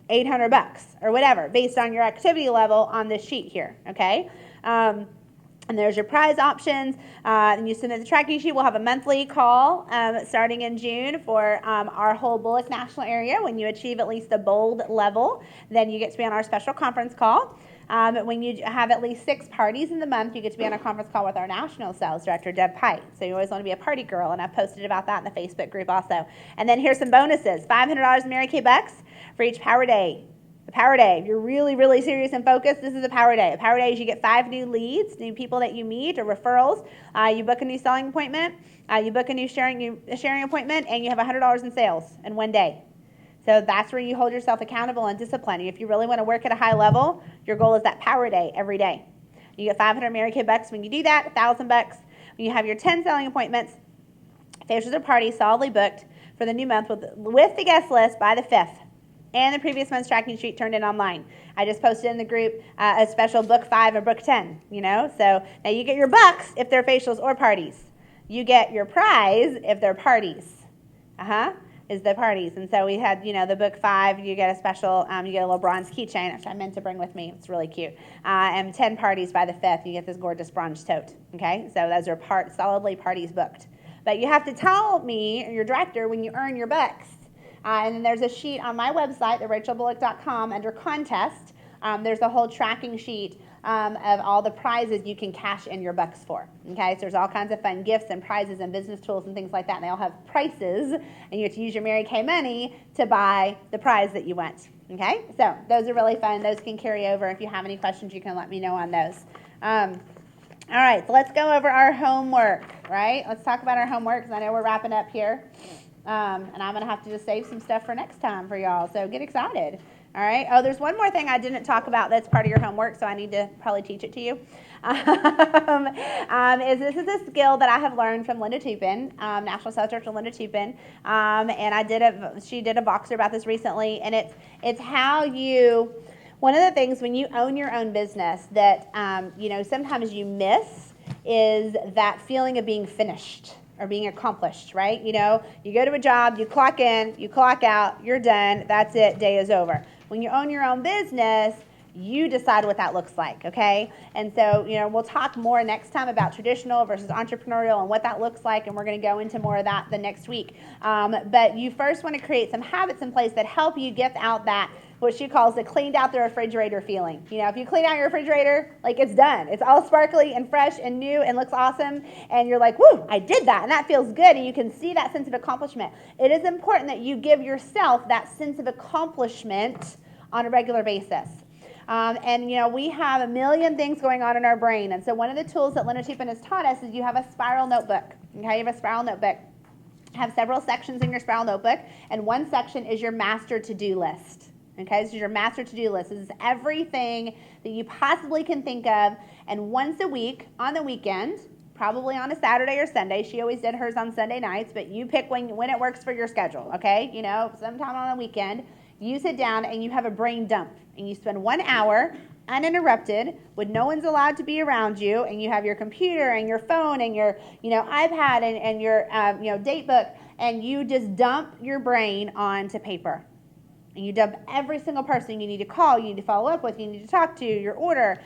$800 or whatever, based on your activity level on this sheet here, okay? And there's your prize options. And you submit the tracking sheet. We'll have a monthly call starting in June for our whole Bullock national area. When you achieve at least a bold level, then you get to be on our special conference call. When you have at least 6 parties in the month, you get to be on a conference call with our national sales director, Deb Pite. So you always want to be a party girl, and I've posted about that in the Facebook group also. And then here's some bonuses. $500 in Mary Kay Bucks for each Power Day. The Power Day, if you're really, really serious and focused, this is a Power Day. A Power Day is you get 5 new leads, new people that you meet or referrals. You book a new selling appointment. You book a new sharing appointment, and you have $100 in sales in one day. So that's where you hold yourself accountable and disciplined. If you really want to work at a high level, your goal is that Power Day every day. You get 500 Mary Kay Bucks when you do that, $1,000 when you have your 10 selling appointments, facials or parties solidly booked for the new month with the guest list by the 5th. And the previous month's tracking sheet turned in online. I just posted in the group a special book 5 or book 10, So now you get your bucks if they're facials or parties. You get your prize if they're parties. Is the parties. And so we had, the book 5, you get a special, you get a little bronze keychain, which I meant to bring with me. It's really cute. And 10 parties by the 5th, you get this gorgeous bronze tote. Okay, so those are solidly parties booked. But you have to tell me, or your director, when you earn your bucks. And then there's a sheet on my website, the RachelBullock.com, under contest. There's a whole tracking sheet of all the prizes you can cash in your bucks for. Okay, so there's all kinds of fun gifts and prizes and business tools and things like that. And they all have prices, and you have to use your Mary Kay money to buy the prize that you want. Okay, so those are really fun. Those can carry over. If you have any questions, you can let me know on those. All right, so let's go over our homework, right? Let's talk about our homework, because I know we're wrapping up here. And I'm going to have to just save some stuff for next time for y'all, so get excited. All right. Oh, there's one more thing I didn't talk about that's part of your homework, so I need to probably teach it to you. This is a skill that I have learned from Linda Tupin, National Sales Director Linda Tupin, and she did a Voxer about this recently, and it's how you. One of the things when you own your own business that sometimes you miss is that feeling of being finished or being accomplished, right? You go to a job, you clock in, you clock out, you're done, that's it, day is over. When you own your own business, you decide what that looks like, okay? And so, we'll talk more next time about traditional versus entrepreneurial and what that looks like, and we're going to go into more of that the next week. But you first want to create some habits in place that help you get out that, what she calls the cleaned out the refrigerator feeling. If you clean out your refrigerator, like it's done. It's all sparkly and fresh and new and looks awesome, and you're like, woo, I did that, and that feels good, and you can see that sense of accomplishment. It is important that you give yourself that sense of accomplishment on a regular basis. We have a million things going on in our brain. And so one of the tools that Linda Tupin has taught us is you have a spiral notebook. Okay, you have a spiral notebook. Have several sections in your spiral notebook, and one section is your master to-do list. Okay, this is your master to-do list. This is everything that you possibly can think of, and once a week on the weekend, probably on a Saturday or Sunday. She always did hers on Sunday nights, but you pick when it works for your schedule, okay? Sometime on a weekend, you sit down and you have a brain dump, and you spend 1 hour uninterrupted when no one's allowed to be around you, and you have your computer and your phone and your iPad and your date book, and you just dump your brain onto paper. And you dump every single person you need to call, you need to follow up with, you need to talk to, your order,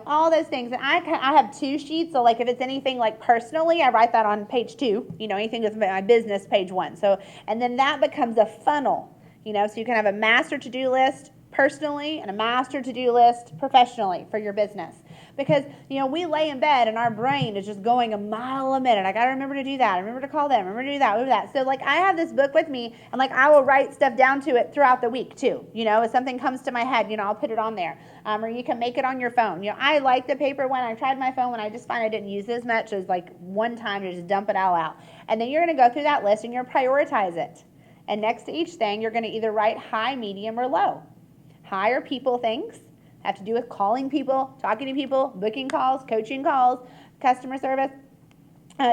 all those things. And I have 2 sheets, so like if it's anything like personally, I write that on page 2, anything with my business, page 1. So, and then that becomes a funnel, so you can have a master to-do list personally and a master to-do list professionally for your business. Because, we lay in bed and our brain is just going a mile a minute. I got to remember to do that. I remember to call them. Remember to do that. So, I have this book with me, and, I will write stuff down to it throughout the week, too. If something comes to my head, I'll put it on there. Or you can make it on your phone. I like the paper one. I tried my phone when I just find I didn't use it as much as, one time to just dump it all out. And then you're going to go through that list, and you're going to prioritize it. And next to each thing, you're going to either write high, medium, or low. High are people things. Have to do with calling people, talking to people, booking calls, coaching calls, customer service,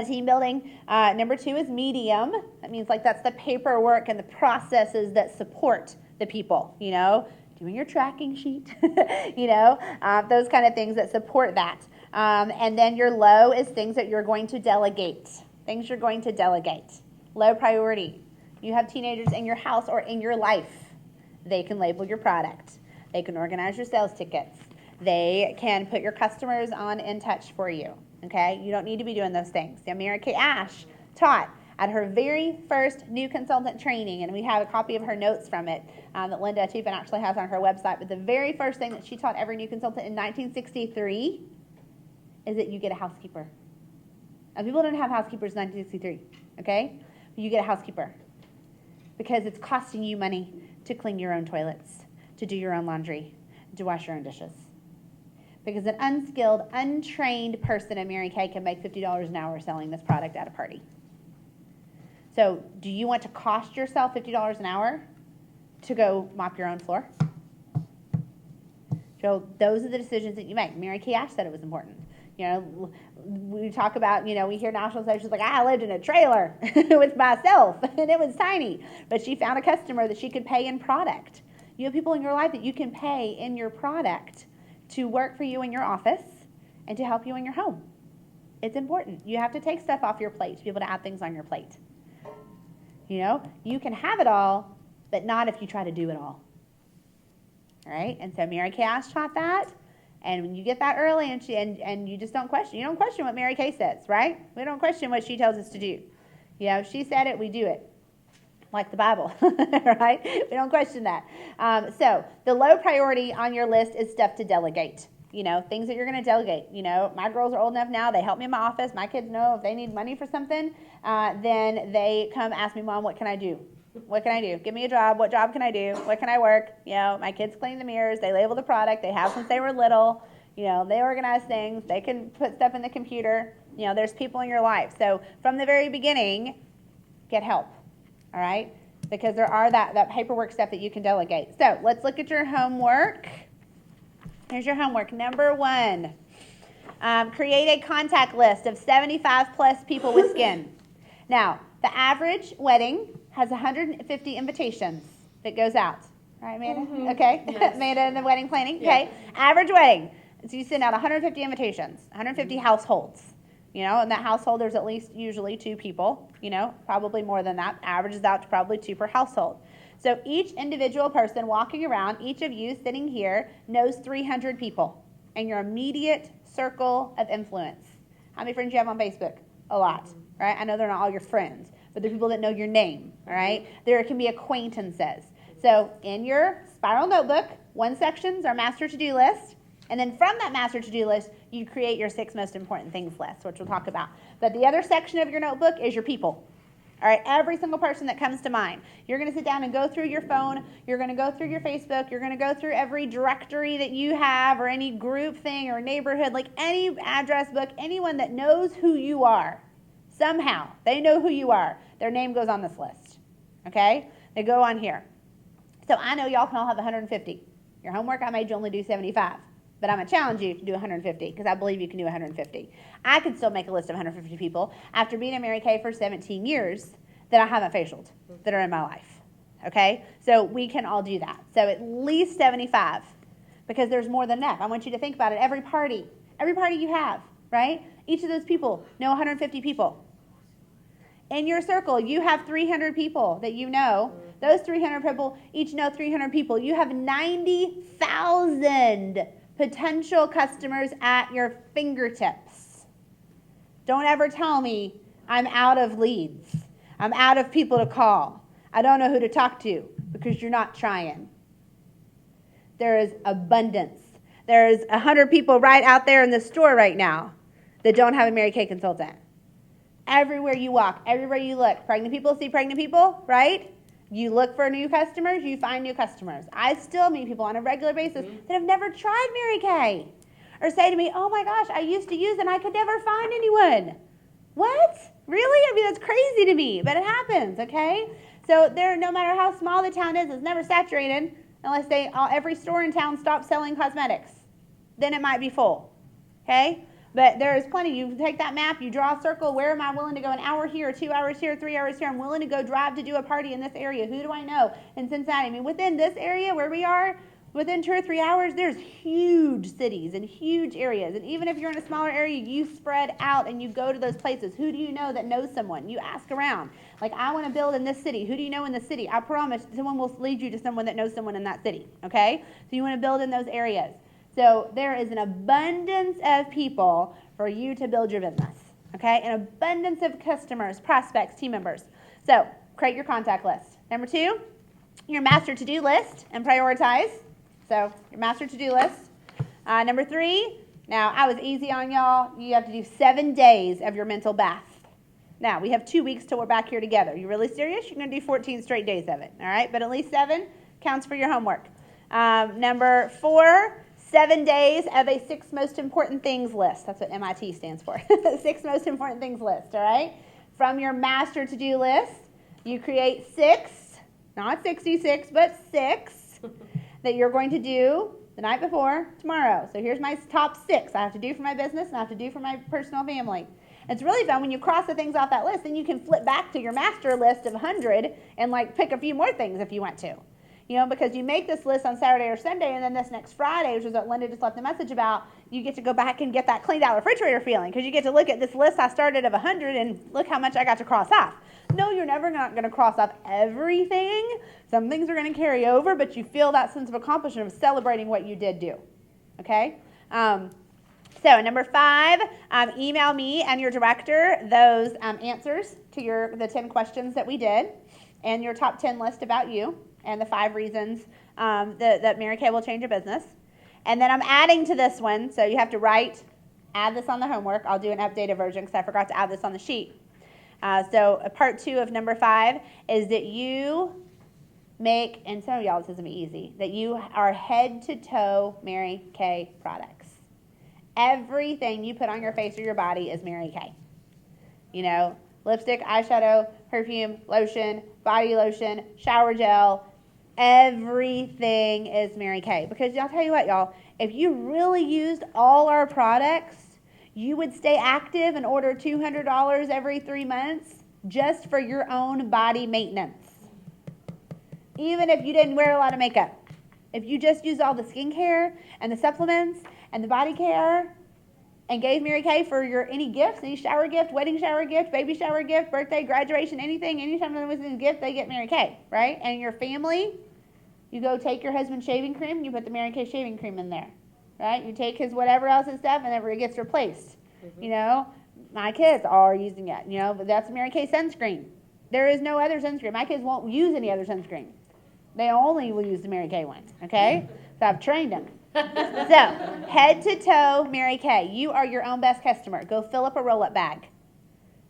team building. Number 2 is medium. That means that's the paperwork and the processes that support the people, doing your tracking sheet, those kind of things that support that. And then your low is things that you're going to delegate. Things you're going to delegate. Low priority. You have teenagers in your house or in your life. They can label your product. They can organize your sales tickets. They can put your customers on In Touch for you. Okay? You don't need to be doing those things. Now, Mary Kay Ash taught at her very first new consultant training, and we have a copy of her notes from it that Linda Tupin actually has on her website. But the very first thing that she taught every new consultant in 1963 is that you get a housekeeper. Now, people didn't have housekeepers in 1963. Okay? But you get a housekeeper because it's costing you money to clean your own toilets, to do your own laundry, to wash your own dishes. Because an unskilled, untrained person at Mary Kay can make $50 an hour selling this product at a party. So do you want to cost yourself $50 an hour to go mop your own floor? So those are the decisions that you make. Mary Kay Ash said it was important. We talk about, we hear national sessions I lived in a trailer with myself, and it was tiny. But she found a customer that she could pay in product. You have people in your life that you can pay in your product to work for you in your office and to help you in your home. It's important. You have to take stuff off your plate to be able to add things on your plate. You can have it all, but not if you try to do it all. All right? And so Mary Kay Ash taught that. And when you get that early and you just don't question. You don't question what Mary Kay says, right? We don't question what she tells us to do. If she said it, we do it. Like the Bible, right? We don't question that. So the low priority on your list is stuff to delegate. Things that you're going to delegate. My girls are old enough now. They help me in my office. My kids know if they need money for something, then they come ask me, Mom, what can I do? What can I do? Give me a job. What job can I do? What can I work? My kids clean the mirrors. They label the product. They have since they were little. They organize things. They can put stuff in the computer. There's people in your life. So from the very beginning, get help. All right? Because there are that paperwork stuff that you can delegate. So let's look at your homework. Here's your homework. Number 1, create a contact list of 75 plus people with skin. Now, the average wedding has 150 invitations that goes out. Right, Amanda? Mm-hmm. Okay. Yes. Amanda in the wedding planning? Yeah. Okay. Average wedding. So you send out 150 invitations, 150 households. In that household, there's at least usually 2 people, probably more than that. Averages out to probably 2 per household. So each individual person walking around, each of you sitting here, knows 300 people in your immediate circle of influence. How many friends do you have on Facebook? A lot, right? I know they're not all your friends, but they're people that know your name, all right? There can be acquaintances. So in your spiral notebook, one section's our master to-do list. And then from that master to-do list, you create your 6 most important things list, which we'll talk about. But the other section of your notebook is your people. All right, every single person that comes to mind. You're going to sit down and go through your phone. You're going to go through your Facebook. You're going to go through every directory that you have or any group thing or neighborhood, like any address book, anyone that knows who you are. Somehow, they know who you are. Their name goes on this list. Okay? They go on here. So I know y'all can all have 150. Your homework, I made you only do 75. But I'm going to challenge you to do 150 because I believe you can do 150. I could still make a list of 150 people after being at Mary Kay for 17 years that I haven't facialed, that are in my life. Okay? So we can all do that. So at least 75 because there's more than enough. I want you to think about it. Every party you have, right? Each of those people know 150 people. In your circle, you have 300 people that you know. Those 300 people each know 300 people. You have 90,000 potential customers at your fingertips. Don't ever tell me I'm out of leads. I'm out of people to call. I don't know who to talk to because you're not trying. There is abundance. There's 100 people right out there in the store right now that don't have a Mary Kay consultant. Everywhere you walk, everywhere you look, pregnant people see pregnant people, right? You look for new customers, you find new customers. I still meet people on a regular basis that have never tried Mary Kay, or say to me, oh my gosh, I used to use it and I could never find anyone. What? Really? I mean, that's crazy to me, but it happens, okay? So there, no matter how small the town is, it's never saturated unless every store in town stops selling cosmetics. Then it might be full, okay? But there is plenty. You take that map, you draw a circle. Where am I willing to go? An hour here, 2 hours here, 3 hours here. I'm willing to go drive to do a party in this area. Who do I know in Cincinnati? I mean, within this area where we are, within 2 or 3 hours, there's huge cities and huge areas. And even if you're in a smaller area, you spread out and you go to those places. Who do you know that knows someone? You ask around. Like, I want to build in this city. Who do you know in the city? I promise someone will lead you to someone that knows someone in that city, okay? So you want to build in those areas. So there is an abundance of people for you to build your business, okay? An abundance of customers, prospects, team members. So create your contact list. Number 2, your master to-do list and prioritize. So your master to-do list. Number 3, now I was easy on y'all. You have to do 7 days of your mental bath. Now, we have 2 weeks till we're back here together. You really serious? You're going to do 14 straight days of it, all right? But at least 7 counts for your homework. Number 4, 7 days of a 6 most important things list. That's what MIT stands for. 6 most important things list, all right? From your master to-do list, you create 6, not 66, but 6 that you're going to do the night before tomorrow. So here's my top 6 I have to do for my business and I have to do for my personal family. It's really fun when you cross the things off that list, then you can flip back to your master list of 100 and like pick a few more things if you want to. You know, because you make this list on Saturday or Sunday, and then this next Friday, which is what Linda just left the message about, you get to go back and get that cleaned out refrigerator feeling, because you get to look at this list I started of 100 and look how much I got to cross off. No, you're never not going to cross off everything. Some things are going to carry over, but you feel that sense of accomplishment of celebrating what you did do. Okay? So number 5, email me and your director those answers to the 10 questions that we did and your top 10 list about you. And the 5 reasons that Mary Kay will change your business. And then I'm adding to this one, so you have to add this on the homework. I'll do an updated version because I forgot to add this on the sheet. So part 2 of number 5 is that you make, and some of y'all this isn't easy, that you are head to toe Mary Kay products. Everything you put on your face or your body is Mary Kay. You know, lipstick, eyeshadow, perfume, lotion, body lotion, shower gel, everything is Mary Kay. Because I'll tell you what, y'all, if you really used all our products, you would stay active and order $200 every 3 months just for your own body maintenance. Even if you didn't wear a lot of makeup. If you just used all the skincare and the supplements and the body care and gave Mary Kay for any gifts, any shower gift, wedding shower gift, baby shower gift, birthday, graduation, anything, anytime there was a gift, they get Mary Kay, right? And your family, you go take your husband's shaving cream, you put the Mary Kay shaving cream in there, right? You take his whatever else and stuff, and it gets replaced. Mm-hmm. You know, my kids are using it, you know, but that's Mary Kay sunscreen. There is no other sunscreen. My kids won't use any other sunscreen. They only will use the Mary Kay one, okay? So I've trained them. So, head to toe, Mary Kay. You are your own best customer. Go fill up a roll-up bag.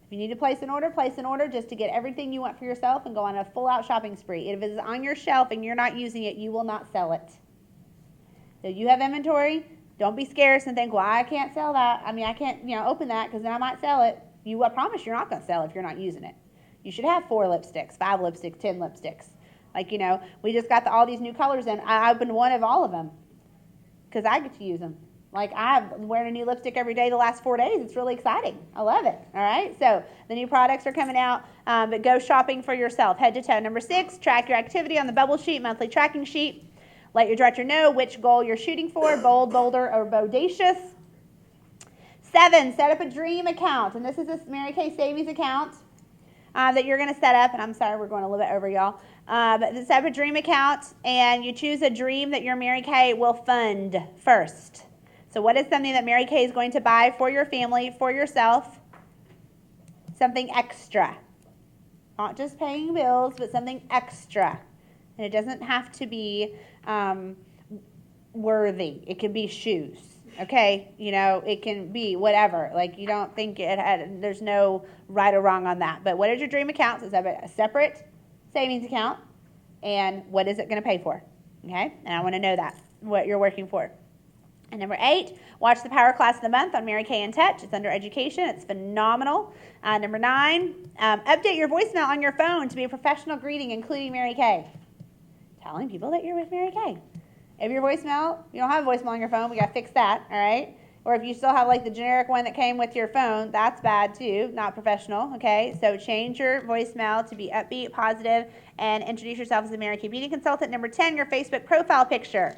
If you need to place an order just to get everything you want for yourself and go on a full-out shopping spree. If it's on your shelf and you're not using it, you will not sell it. So you have inventory. Don't be scarce and think, well, I can't sell that. I mean, I can't, open that because then I might sell it. I promise you're not going to sell if you're not using it. You should have 4 lipsticks, 5 lipsticks, 10 lipsticks. Like, we just got all these new colors in. I opened one of all of them because I get to use them. Like, I'm wearing a new lipstick every day the last 4 days. It's really exciting. I love it. All right? So the new products are coming out, but go shopping for yourself, head to toe. Number 6, track your activity on the bubble sheet, monthly tracking sheet. Let your director know which goal you're shooting for, bold, bolder, or bodacious. 7, set up a dream account. And this is a Mary Kay savings account that you're going to set up. And I'm sorry, we're going a little bit over, y'all. But set up a dream account, and you choose a dream that your Mary Kay will fund first. So what is something that Mary Kay is going to buy for your family, for yourself? Something extra. Not just paying bills, but something extra. And it doesn't have to be worthy. It can be shoes. Okay, it can be whatever. Like, you don't think there's no right or wrong on that. But what is your dream account? So it's a separate savings account, and what is it going to pay for? Okay, and I want to know that, what you're working for. And number 8, watch the Power Class of the Month on Mary Kay in Touch. It's under education. It's phenomenal. Number 9, update your voicemail on your phone to be a professional greeting, including Mary Kay. Telling people that you're with Mary Kay. If your voicemail, you don't have a voicemail on your phone, we got to fix that, all right? Or if you still have like the generic one that came with your phone, that's bad too, not professional, okay? So change your voicemail to be upbeat, positive, and introduce yourself as a Mary Kay Beauty Consultant. Number 10, your Facebook profile picture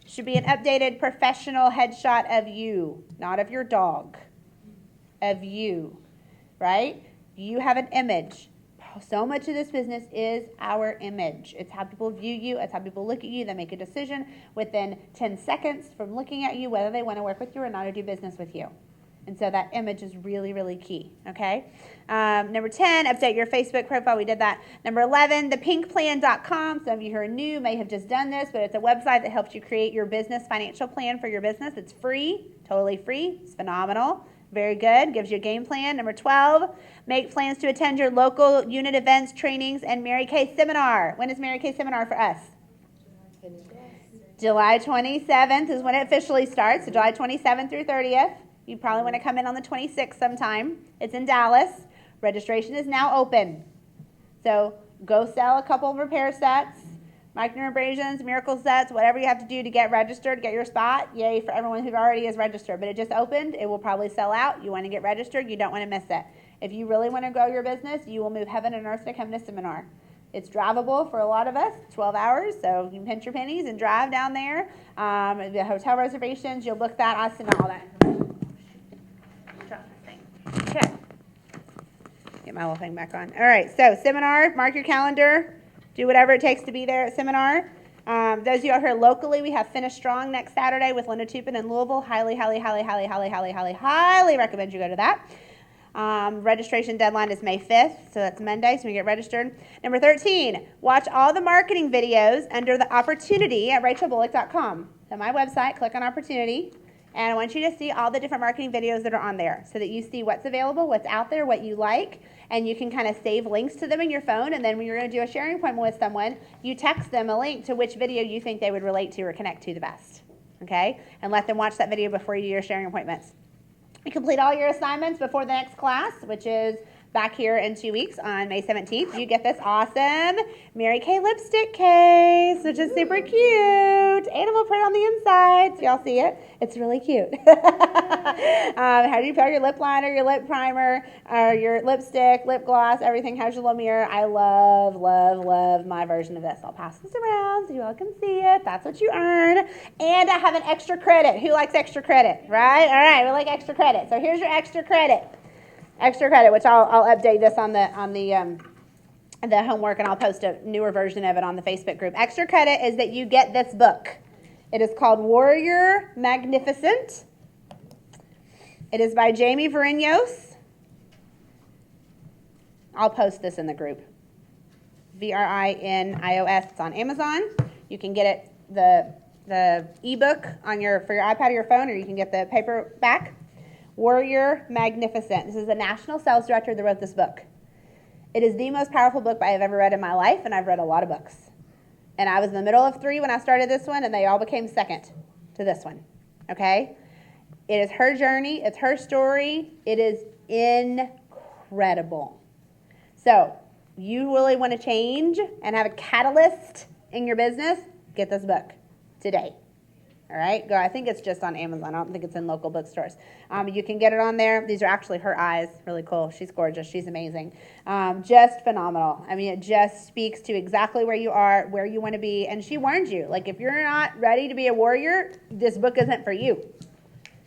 should be an updated professional headshot of you, not of your dog, of you, right? You have an image. So much of this business is our image. It's how people view you. It's how people look at you. They make a decision within 10 seconds from looking at you whether they want to work with you or not or do business with you. And so that image is really, really key, okay? Number 10, update your Facebook profile. We did that. Number 11, thepinkplan.com. Some of you who are new may have just done this, but it's a website that helps you create your business financial plan for your business. It's free, totally free. It's phenomenal. Very good. Gives you a game plan. Number 12, make plans to attend your local unit events, trainings, and Mary Kay seminar. When is Mary Kay seminar for us? July 27th is when it officially starts. So July 27th through 30th. You probably want to come in on the 26th sometime. It's in Dallas. Registration is now open. So go sell a couple of repair sets, microabrasions, miracle sets, whatever you have to do to get registered, get your spot. Yay for everyone who already is registered. But it just opened. It will probably sell out. You want to get registered. You don't want to miss it. If you really want to grow your business, you will move heaven and earth to come to seminar. It's drivable for a lot of us, 12 hours, so you can pinch your pennies and drive down there. The hotel reservations, you'll book that. I'll send all that. Okay. Get my little thing back on. All right, so seminar, mark your calendar. Do whatever it takes to be there at seminar. Those of you out here locally, we have Finish Strong next Saturday with Linda Tupin in Louisville. Highly recommend you go to that. Registration deadline is May 5th, so that's Monday, so we get registered. Number 13, watch all the marketing videos under the opportunity at rachaelbullock.com. So my website, click on opportunity. And I want you to see all the different marketing videos that are on there so that you see what's available, what's out there, what you like, and you can kind of save links to them in your phone. And then when you're going to do a sharing appointment with someone, you text them a link to which video you think they would relate to or connect to the best. Okay? And let them watch that video before you do your sharing appointments. You complete all your assignments before the next class, which is back here in 2 weeks on May 17th. You get this awesome Mary Kay lipstick case, which is super cute. Animal print on the inside, so y'all see it. It's really cute. How do you put your lip liner, your lip primer, or your lipstick, lip gloss, everything has your little mirror. I love my version of this. I'll pass this around so you all can see it. That's what you earn. And I have an extra credit. Who likes extra credit, right? All right, we like extra credit. So here's your extra credit. Extra credit, which I'll update this on the homework, and I'll post a newer version of it on the Facebook group. Extra credit is that you get this book. It is called Warrior Magnificent. It is by Jamie Varinos. I'll post this in the group. Varinos. It's on Amazon. You can get it the ebook on for your iPad or your phone, or you can get the paperback. Warrior Magnificent. This is the national sales director that wrote this book. It is the most powerful book I have ever read in my life, and I've read a lot of books. And I was in the middle of 3 when I started this one, and they all became second to this one. Okay? It is her journey. It's her story. It is incredible. So, you really want to change and have a catalyst in your business? Get this book today. All right, go. I think it's just on Amazon. I don't think it's in local bookstores. You can get it on there. These are actually her eyes. Really cool. She's gorgeous. She's amazing. Just phenomenal. I mean, it just speaks to exactly where you are, where you want to be. And she warns you. Like, if you're not ready to be a warrior, this book isn't for you.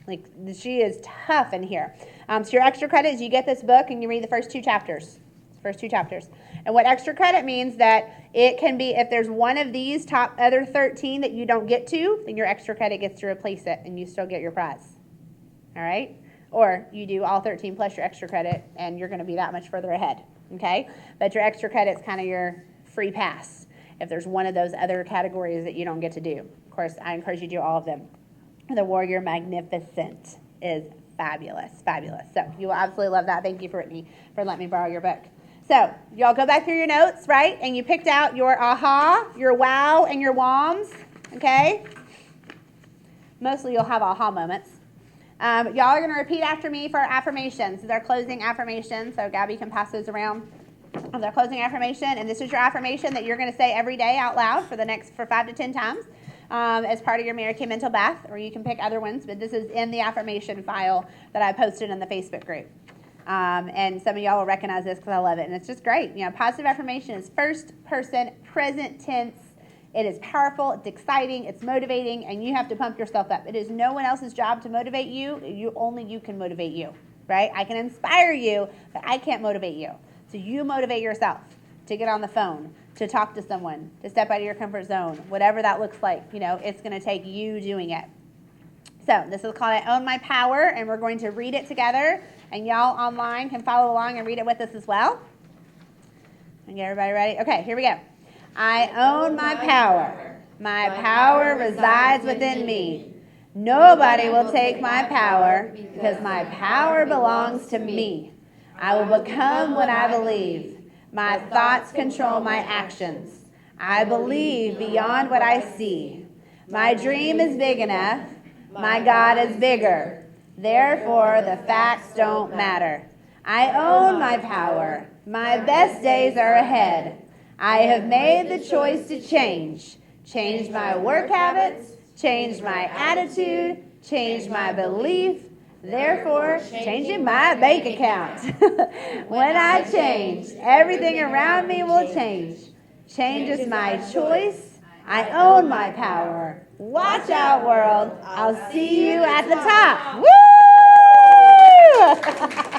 Like, she is tough in here. So your extra credit is you get this book and you read the first 2 chapters. First 2 chapters. And what extra credit means that it can be, if there's one of these top other 13 that you don't get to, then your extra credit gets to replace it and you still get your prize. All right? Or you do all 13 plus your extra credit and you're going to be that much further ahead. Okay? But your extra credit's kind of your free pass if there's one of those other categories that you don't get to do. course, I encourage you to do all of them. The Warrior Magnificent is fabulous, fabulous. So you will absolutely love that. Thank you, Brittany, for letting me borrow your book. So y'all go back through your notes, right? And you picked out your aha, your wow, and your whoms, okay? Mostly you'll have aha moments. Y'all are going to repeat after me for our affirmations. This is our closing affirmation, so Gabby can pass those around. This is our closing affirmation, and this is your affirmation that you're going to say every day out loud for 5 to 10 times as part of your Mary Kay Mental Bath, or you can pick other ones, but this is in the affirmation file that I posted in the Facebook group. And some of y'all will recognize this because I love it, and it's just great. You know, positive affirmation is first person, present tense. It is powerful, it's exciting, it's motivating, and you have to pump yourself up. It is no one else's job to motivate you. Only you can motivate you, right? I can inspire you, but I can't motivate you. So you motivate yourself to get on the phone, to talk to someone, to step out of your comfort zone, whatever that looks like. You know, it's going to take you doing it. So this is called I Own My Power, and we're going to read it together, and y'all online can follow along and read it with us as well. Okay, everybody ready? Okay, here we go. I own my power. My power resides within me. Nobody will take my power because my power belongs to me. I will become what I believe. My thoughts control my actions. I believe beyond what I see. My dream is big enough. My God is bigger. Therefore, the facts don't matter. I own my power. My best days are ahead. I have made the choice to change. Change my work habits, change my attitude, change my belief, therefore changing my bank account. When I change, everything around me will change. Change is my choice. I own my power. Watch out, world. I'll see you at the top. Woo!